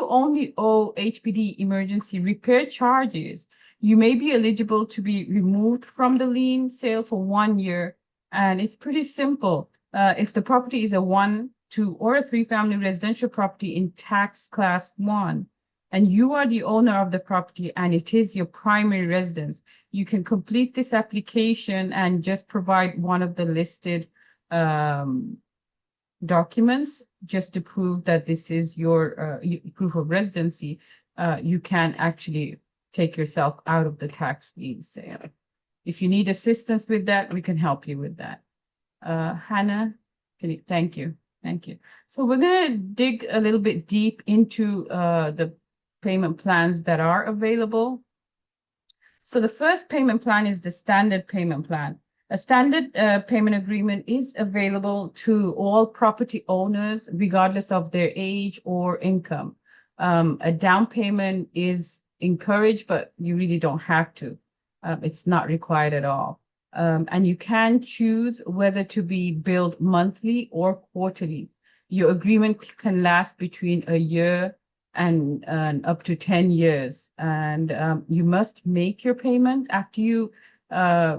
only owe HPD emergency repair charges, you may be eligible to be removed from the lien sale for 1 year. And it's pretty simple. If the property is a 1, 2, or a 3 family residential property in tax class 1, and you are the owner of the property and it is your primary residence, you can complete this application and just provide one of the listed documents just to prove that this is your proof of residency. You can actually take yourself out of the tax lien sale. If you need assistance with that, we can help you with that. Hannah, thank you. So we're going to dig a little bit deep into the payment plans that are available. So the first payment plan is the standard payment plan. A standard payment agreement is available to all property owners, regardless of their age or income. A down payment is encouraged, but you really don't have to. It's not required at all. And you can choose whether to be billed monthly or quarterly. Your agreement can last between a year and up to 10 years. And you must make your payment after you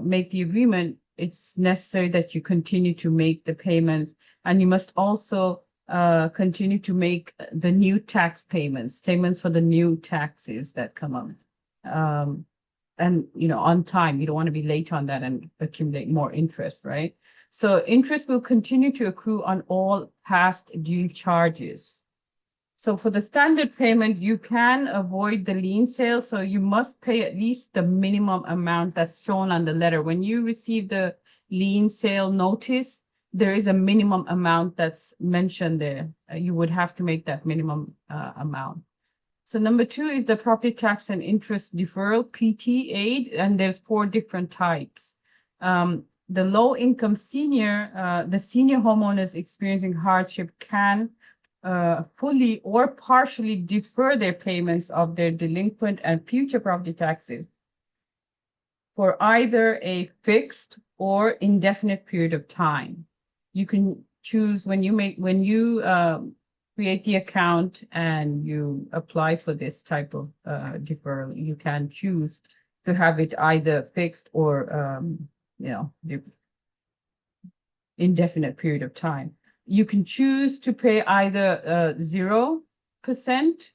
make the agreement. It's necessary that you continue to make the payments, and you must also continue to make the new tax payments for the new taxes that come up. And on time. You don't want to be late on that and accumulate more interest, right? So interest will continue to accrue on all past due charges. So for the standard payment, you can avoid the lien sale. So you must pay at least the minimum amount that's shown on the letter. When you receive the lien sale notice, there is a minimum amount that's mentioned there. You would have to make that minimum amount. So number 2 is the property tax and interest deferral, PT aid, and there's 4 different types. The low income senior, the senior homeowners experiencing hardship can fully or partially defer their payments of their delinquent and future property taxes for either a fixed or indefinite period of time. You can choose when you create the account and you apply for this type of deferral, you can choose to have it either fixed or the indefinite period of time. You can choose to pay either 0%,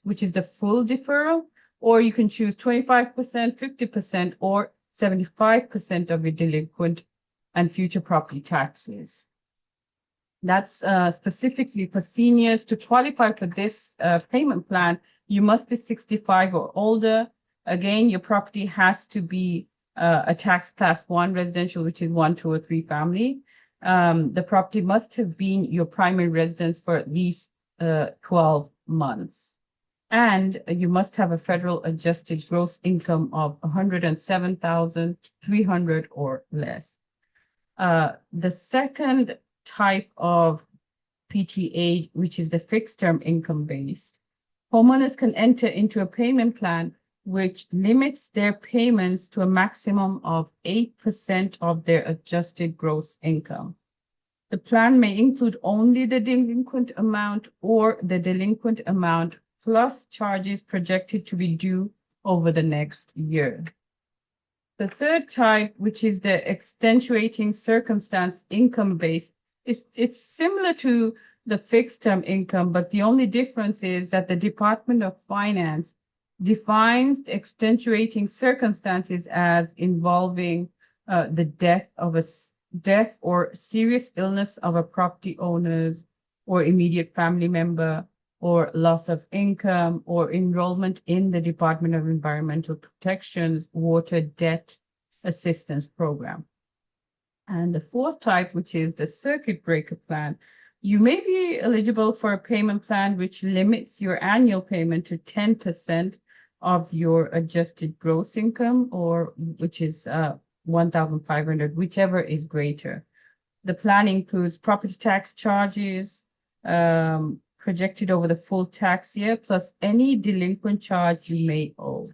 which is the full deferral, or you can choose 25%, 50%, or 75% of your delinquent and future property taxes. That's specifically for seniors. To qualify for this payment plan, you must be 65 or older. Again, your property has to be a tax class 1 residential, which is 1, 2, or 3 family. The property must have been your primary residence for at least 12 months. And you must have a federal adjusted gross income of 107,300 or less. The second type of PTA, which is the fixed term income based, homeowners can enter into a payment plan which limits their payments to a maximum of 8% of their adjusted gross income. The plan may include only the delinquent amount or the delinquent amount plus charges projected to be due over the next year. The third type, which is the extenuating circumstance income based, it's similar to the fixed term income, but the only difference is that the Department of Finance defines extenuating circumstances as involving the death or serious illness of a property owner's or immediate family member, or loss of income, or enrollment in the Department of Environmental Protection's Water Debt Assistance Program. And the fourth type, which is the circuit breaker plan, you may be eligible for a payment plan which limits your annual payment to 10% of your adjusted gross income, or which is 1,500, whichever is greater. The plan includes property tax charges projected over the full tax year, plus any delinquent charge you may owe.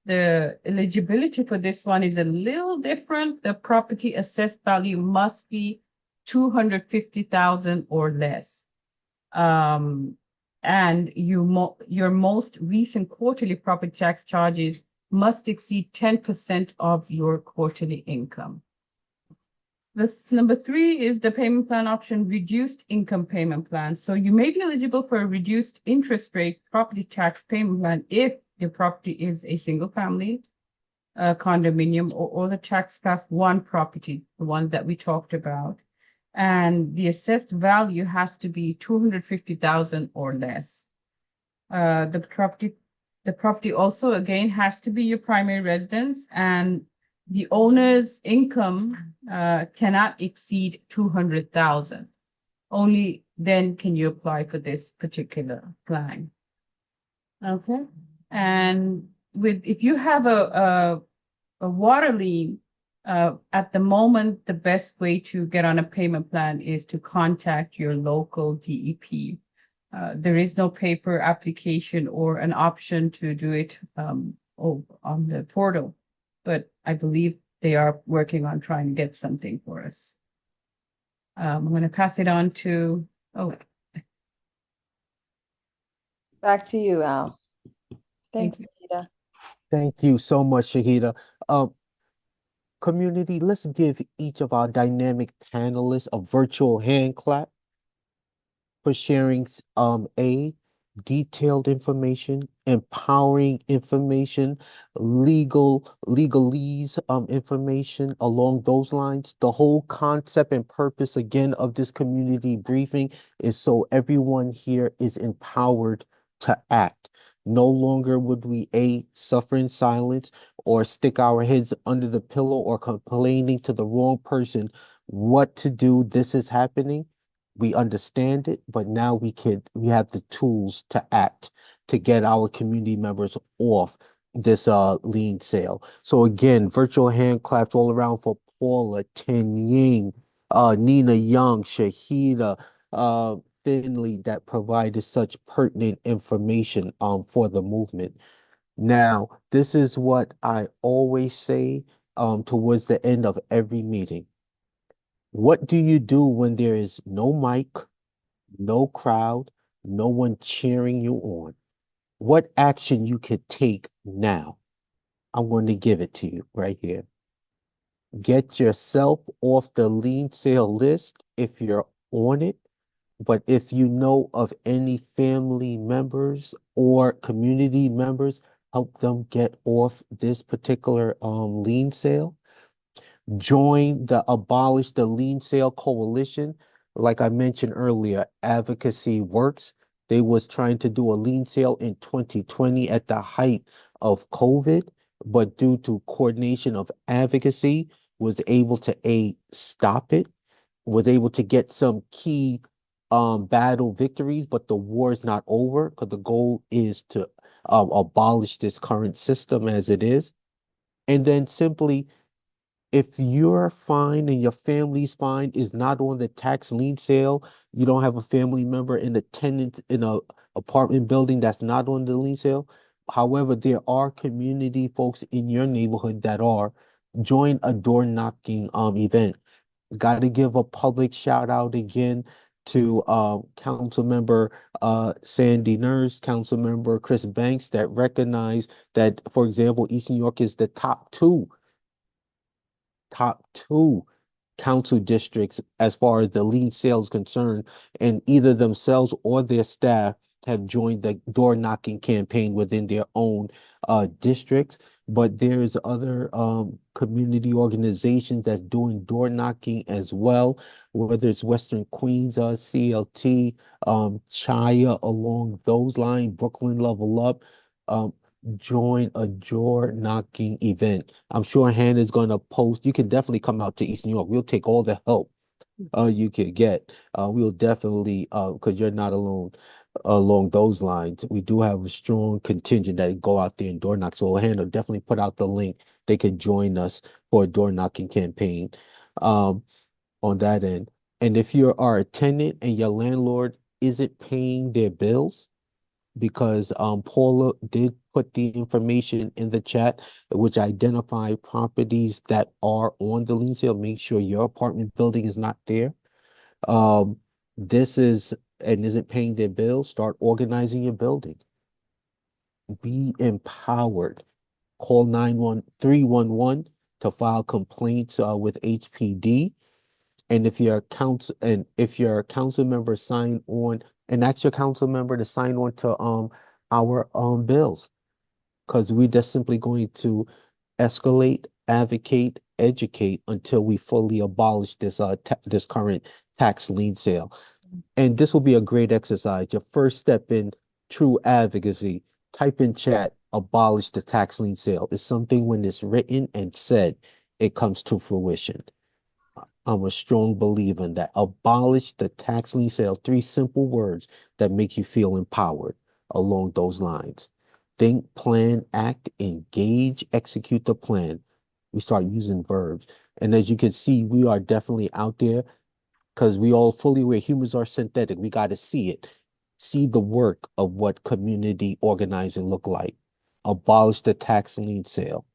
The eligibility for this one is a little different. The property assessed value must be 250,000 or less. And your most recent quarterly property tax charges must exceed 10% of your quarterly income. This number 3 is the payment plan option, reduced income payment plan. So you may be eligible for a reduced interest rate property tax payment plan if your property is a single family, condominium, or the tax class 1 property, the one that we talked about. And the assessed value has to be 250,000 or less. The property also, again, has to be your primary residence, and the owner's income cannot exceed 200,000. Only then can you apply for this particular plan. Okay. And if you have a water lien, at the moment, the best way to get on a payment plan is to contact your local DEP. There is no paper application or an option to do it on the portal, but I believe they are working on trying to get something for us. I'm going to pass it on to, Back to you, Al. Thanks, Thank Rita. Thank you so much, Shahida. Community, let's give each of our dynamic panelists a virtual hand clap for sharing detailed information, empowering information, legalese information along those lines. The whole concept and purpose again of this community briefing is so everyone here is empowered to act. No longer would we suffer in silence or stick our heads under the pillow or complaining to the wrong person what to do. This is happening. We understand it, but now we have the tools to act to get our community members off this lien sale. So again, virtual hand claps all around for Paula, Ten Ying, Nina Young, Shahida, Finley, that provided such pertinent information for the movement. Now, this is what I always say towards the end of every meeting. What do you do when there is no mic, no crowd, no one cheering you on? What action you could take now? I'm going to give it to you right here. Get yourself off the lien sale list if you're on it. But if you know of any family members or community members, help them get off this particular lien sale. Join the Abolish the Lien Sale Coalition. Like I mentioned earlier, advocacy works. They was trying to do a lien sale in 2020 at the height of COVID, but due to coordination of advocacy, was able to stop it, was able to get some key battle victories, but the war is not over because the goal is to abolish this current system as it is. And then simply, if you're fine and your family's fine, is not on the tax lien sale, you don't have a family member in a tenant in a apartment building that's not on the lien sale. However, there are community folks in your neighborhood that are. Join a door knocking event. Got to give a public shout out again to council member Sandy Nurse, council member Chris Banks that recognize that, for example, East New York is the top two council districts as far as the lead sales concerned, and either themselves or their staff have joined the door knocking campaign within their own districts. But there's other community organizations that's doing door knocking as well, whether it's Western Queens, CLT, Chaya along those lines, Brooklyn Level Up. Um, Join a door knocking event. I'm sure Hannah's gonna post. You can definitely come out to East New York. We'll take all the help you can get. We'll definitely because you're not alone along those lines. We do have a strong contingent that go out there and door knock. So Hannah definitely put out the link. They could join us for a door knocking campaign um on that end. And if you are a tenant and your landlord isn't paying their bills, because Paula did put the information in the chat, which identify properties that are on the lien sale. Make sure your apartment building is not there. Um, this is and isn't paying their bills. Start organizing your building. Be empowered. Call 91311 to file complaints with HPD. And if your council member sign on and ask your council member to sign on to our bills, because we're just simply going to escalate, advocate, educate until we fully abolish this current tax lien sale. And this will be a great exercise. Your first step in true advocacy. Type in chat, abolish the tax lien sale. It's something when it's written and said, it comes to fruition. I'm a strong believer in that. Abolish the tax lien sales. Three simple words that make you feel empowered along those lines. Think, plan, act, engage, execute the plan. We start using verbs. And as you can see, we are definitely out there because we all fully aware humans are synthetic. We got to see it. See the work of what community organizing look like. Abolish the tax lien sale.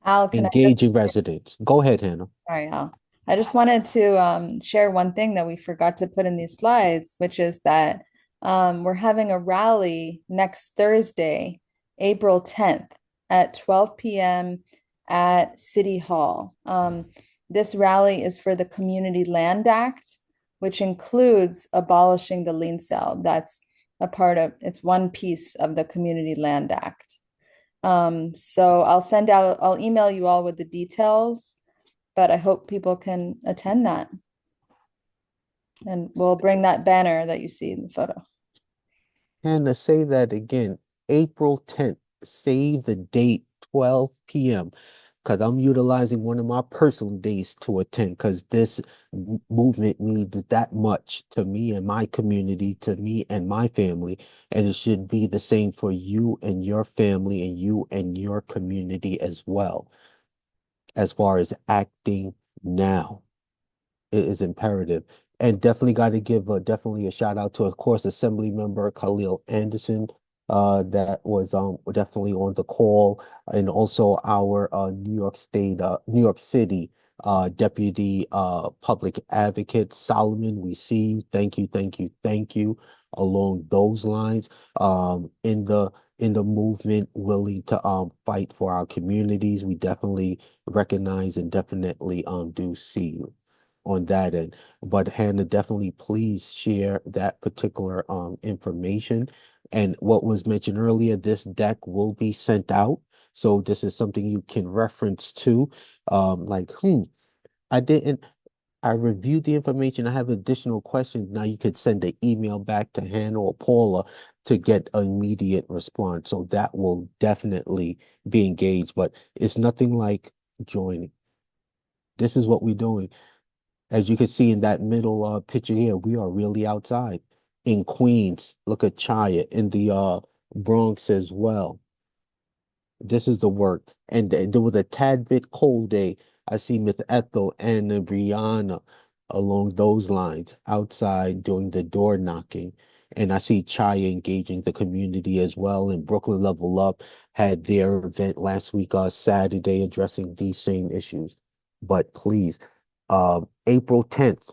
Al, can I just Engaging residents. Go ahead, Hannah. Sorry, Al. I just wanted to share one thing that we forgot to put in these slides, which is that we're having a rally next Thursday, April 10th at 12 p.m. at City Hall. This rally is for the Community Land Act, which includes abolishing the lien sale. That's it's one piece of the Community Land Act. So I'll email you all with the details, but I hope people can attend that. And we'll bring that banner that you see in the photo. And to say that again, April 10th, save the date 12 p.m. because I'm utilizing one of my personal days to attend because this movement means that much to me and my community, to me and my family. And it should be the same for you and your family and you and your community as well, as far as acting now. It is imperative. And definitely got to give definitely a shout out to, of course, Assembly Member Khalil Anderson, that was definitely on the call, and also our New York City Deputy Public Advocate Solomon, we see you. Thank you, thank you, thank you. Along those lines, in the movement, willing to fight for our communities, we definitely recognize and definitely do see you on that end. But Hannah, definitely please share that particular information. And what was mentioned earlier, this deck will be sent out. So this is something you can reference to. Like, I didn't, I reviewed the information. I have additional questions. Now you could send an email back to Hannah or Paula to get an immediate response. So that will definitely be engaged, but it's nothing like joining. This is what we're doing. As you can see in that middle picture here, we are really outside. In Queens, look at Chaya, in the Bronx as well. This is the work. And there was a tad bit cold day. I see Miss Ethel and Brianna along those lines outside doing the door knocking. And I see Chaya engaging the community as well. And Brooklyn Level Up had their event last week, Saturday, addressing these same issues. But please, April 10th,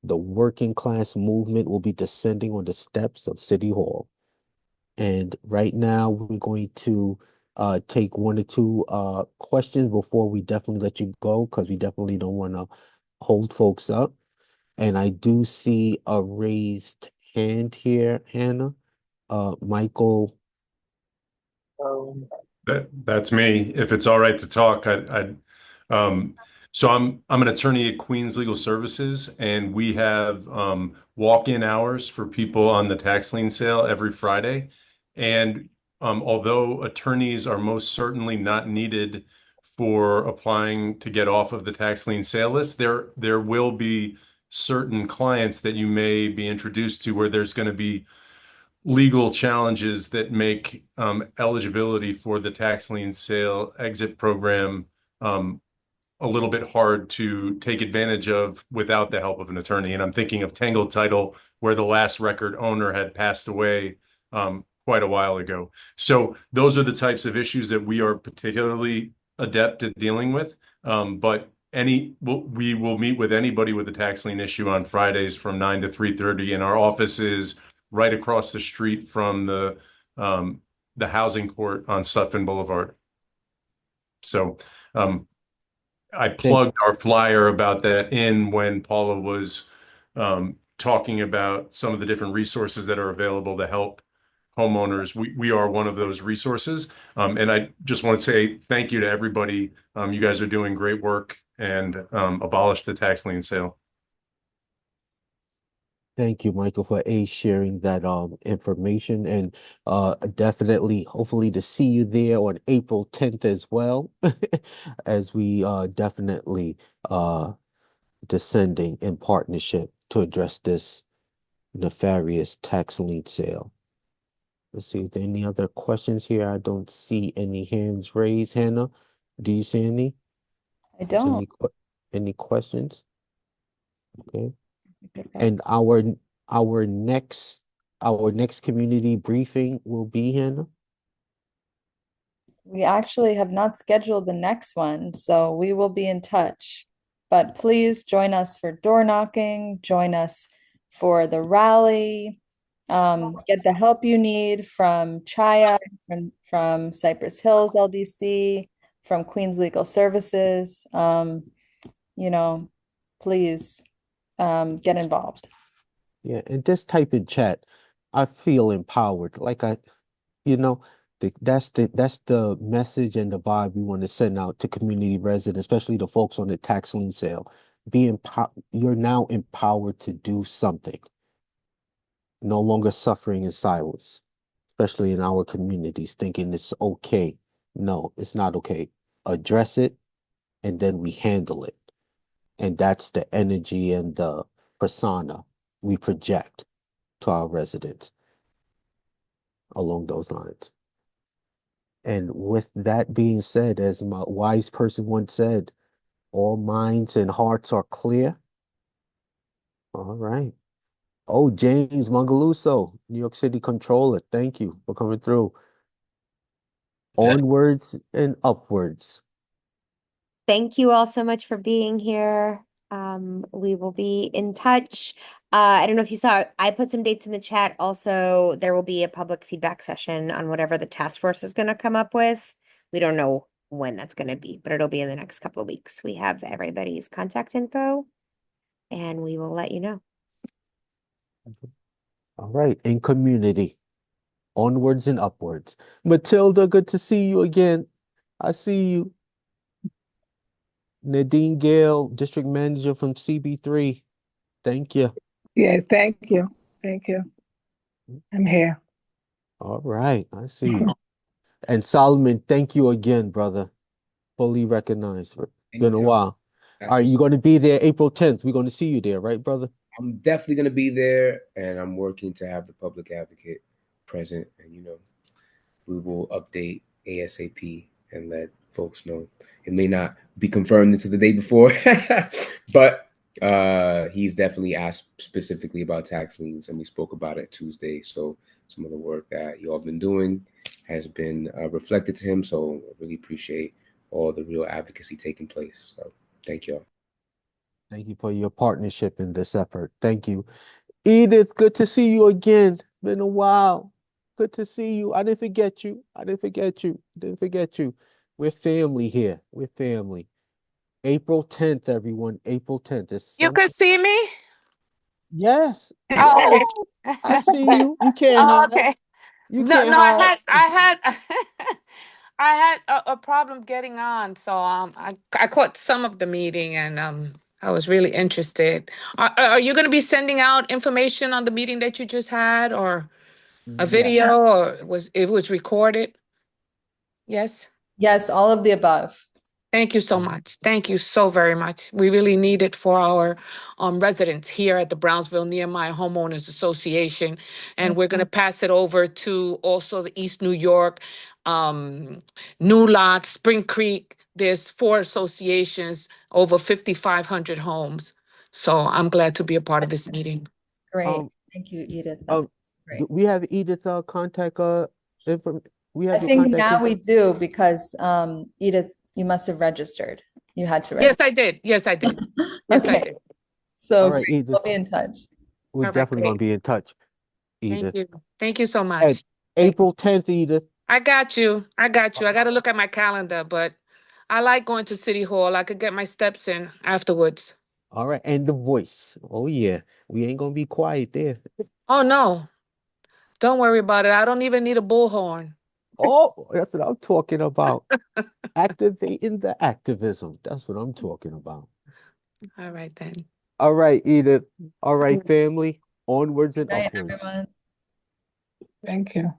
the working class movement will be descending on the steps of City Hall. And right now, we're going to take one or two questions before we definitely let you go, because we definitely don't want to hold folks up. And I do see a raised hand here, Hannah. Michael. That's me. If it's all right to talk, so I'm an attorney at Queens Legal Services, and we have walk-in hours for people on the tax lien sale every Friday. And although attorneys are most certainly not needed for applying to get off of the tax lien sale list, there will be certain clients that you may be introduced to where there's going to be legal challenges that make eligibility for the tax lien sale exit program a little bit hard to take advantage of without the help of an attorney. And I'm thinking of Tangled Title, where the last record owner had passed away quite a while ago. So those are the types of issues that we are particularly adept at dealing with. But we will meet with anybody with a tax lien issue on Fridays from 9 to 3:30, and our office is right across the street from the housing court on Sutphin Boulevard. So I plugged our flyer about that in when Paula was talking about some of the different resources that are available to help homeowners. We are one of those resources. And I just want to say thank you to everybody. You guys are doing great work, and abolish the tax lien sale. Thank you, Michael, for sharing that information, and definitely, hopefully, to see you there on April 10th as well, as we definitely descending in partnership to address this nefarious tax lien sale. Let's see if there are any other questions here. I don't see any hands raised. Hannah, do you see any? I don't. Any questions? Okay. Okay. And our next community briefing will be, Hannah? We actually have not scheduled the next one, so we will be in touch. But please join us for door knocking, join us for the rally, get the help you need from Chaya, from Cypress Hills LDC, from Queens Legal Services. Please get involved. Yeah, and just type in chat. I feel empowered. Like you know, that's the message and the vibe we want to send out to community residents, especially the folks on the tax lien sale. You're now empowered to do something. No longer suffering in silence, especially in our communities, thinking it's okay. No, it's not okay. Address it, and then we handle it. And that's the energy and the persona we project to our residents along those lines. And with that being said, as my wise person once said, all minds and hearts are clear. All right. Oh, James Mangaluso, New York City Controller, thank you for coming through. Onwards and upwards. Thank you all so much for being here. We will be in touch. I don't know if you saw, I put some dates in the chat. Also, there will be a public feedback session on whatever the task force is going to come up with. We don't know when that's going to be, but it'll be in the next couple of weeks. We have everybody's contact info and we will let you know. All right. In community, onwards and upwards. Matilda, good to see you again. I see you. Nadine Gale, District Manager from CB3. Thank you. Yeah, thank you. Thank you. I'm here. All right. I see you. And Solomon, thank you again, brother. Fully recognized. Been a Anytime. while. Got Are your you going to be there April 10th? We're going to see you there, right, brother? I'm definitely going to be there, and I'm working to have the public advocate present, and we will update ASAP and let folks know. It may not be confirmed until the day before, but he's definitely asked specifically about tax liens, and we spoke about it Tuesday. So some of the work that you all been doing has been reflected to him. So I really appreciate all the real advocacy taking place. So thank you all. Thank you for your partnership in this effort. Thank you. Edith, good to see you again. Been a while. Good to see you. I didn't forget you. I didn't forget you. Didn't forget you. We're family here. We're family. April 10th, everyone. April 10th. It's You some. could see me? Yes. Oh, Yes. I okay. see you. You can't Oh, hide. okay. You No, can't no, hide. I had, I had a problem getting on, so I caught some of the meeting, and I was really interested. Are you going to be sending out information on the meeting that you just had, or a Yes. video, or it was recorded? Yes. Yes, all of the above. Thank you so much. Thank you so very much. We really need it for our residents here at the Brownsville Nehemiah Homeowners Association. And we're going to pass it over to also the East New York, New Lot, Spring Creek. There's 4 associations, over 5,500 homes. So I'm glad to be a part of this meeting. Great. Um, Thank you, Edith. That's do great. we have Edith contact info? We I have your think contact now we info? do because Edith, you must have registered. You had to Yes, register. I did. Yes, I did. Yes, I Okay. did. So All right, great. Edith. We'll be in touch. We're All right, definitely going to great. be in touch, Thank Edith. you. Thank you so And much. Thank you. April 10th, Edith. I got you. I got you. I got to look at my calendar, but I like going to City Hall. I could get my steps in afterwards. All right. And the voice. Oh, yeah. We ain't going to be quiet there. Oh, no. Don't worry about it. I don't even need a bullhorn. Oh, that's what I'm talking about. Activating the activism. That's what I'm talking about. All right, then. All right, Edith. All right, family. Onwards and Good night, upwards. everyone. Thank you.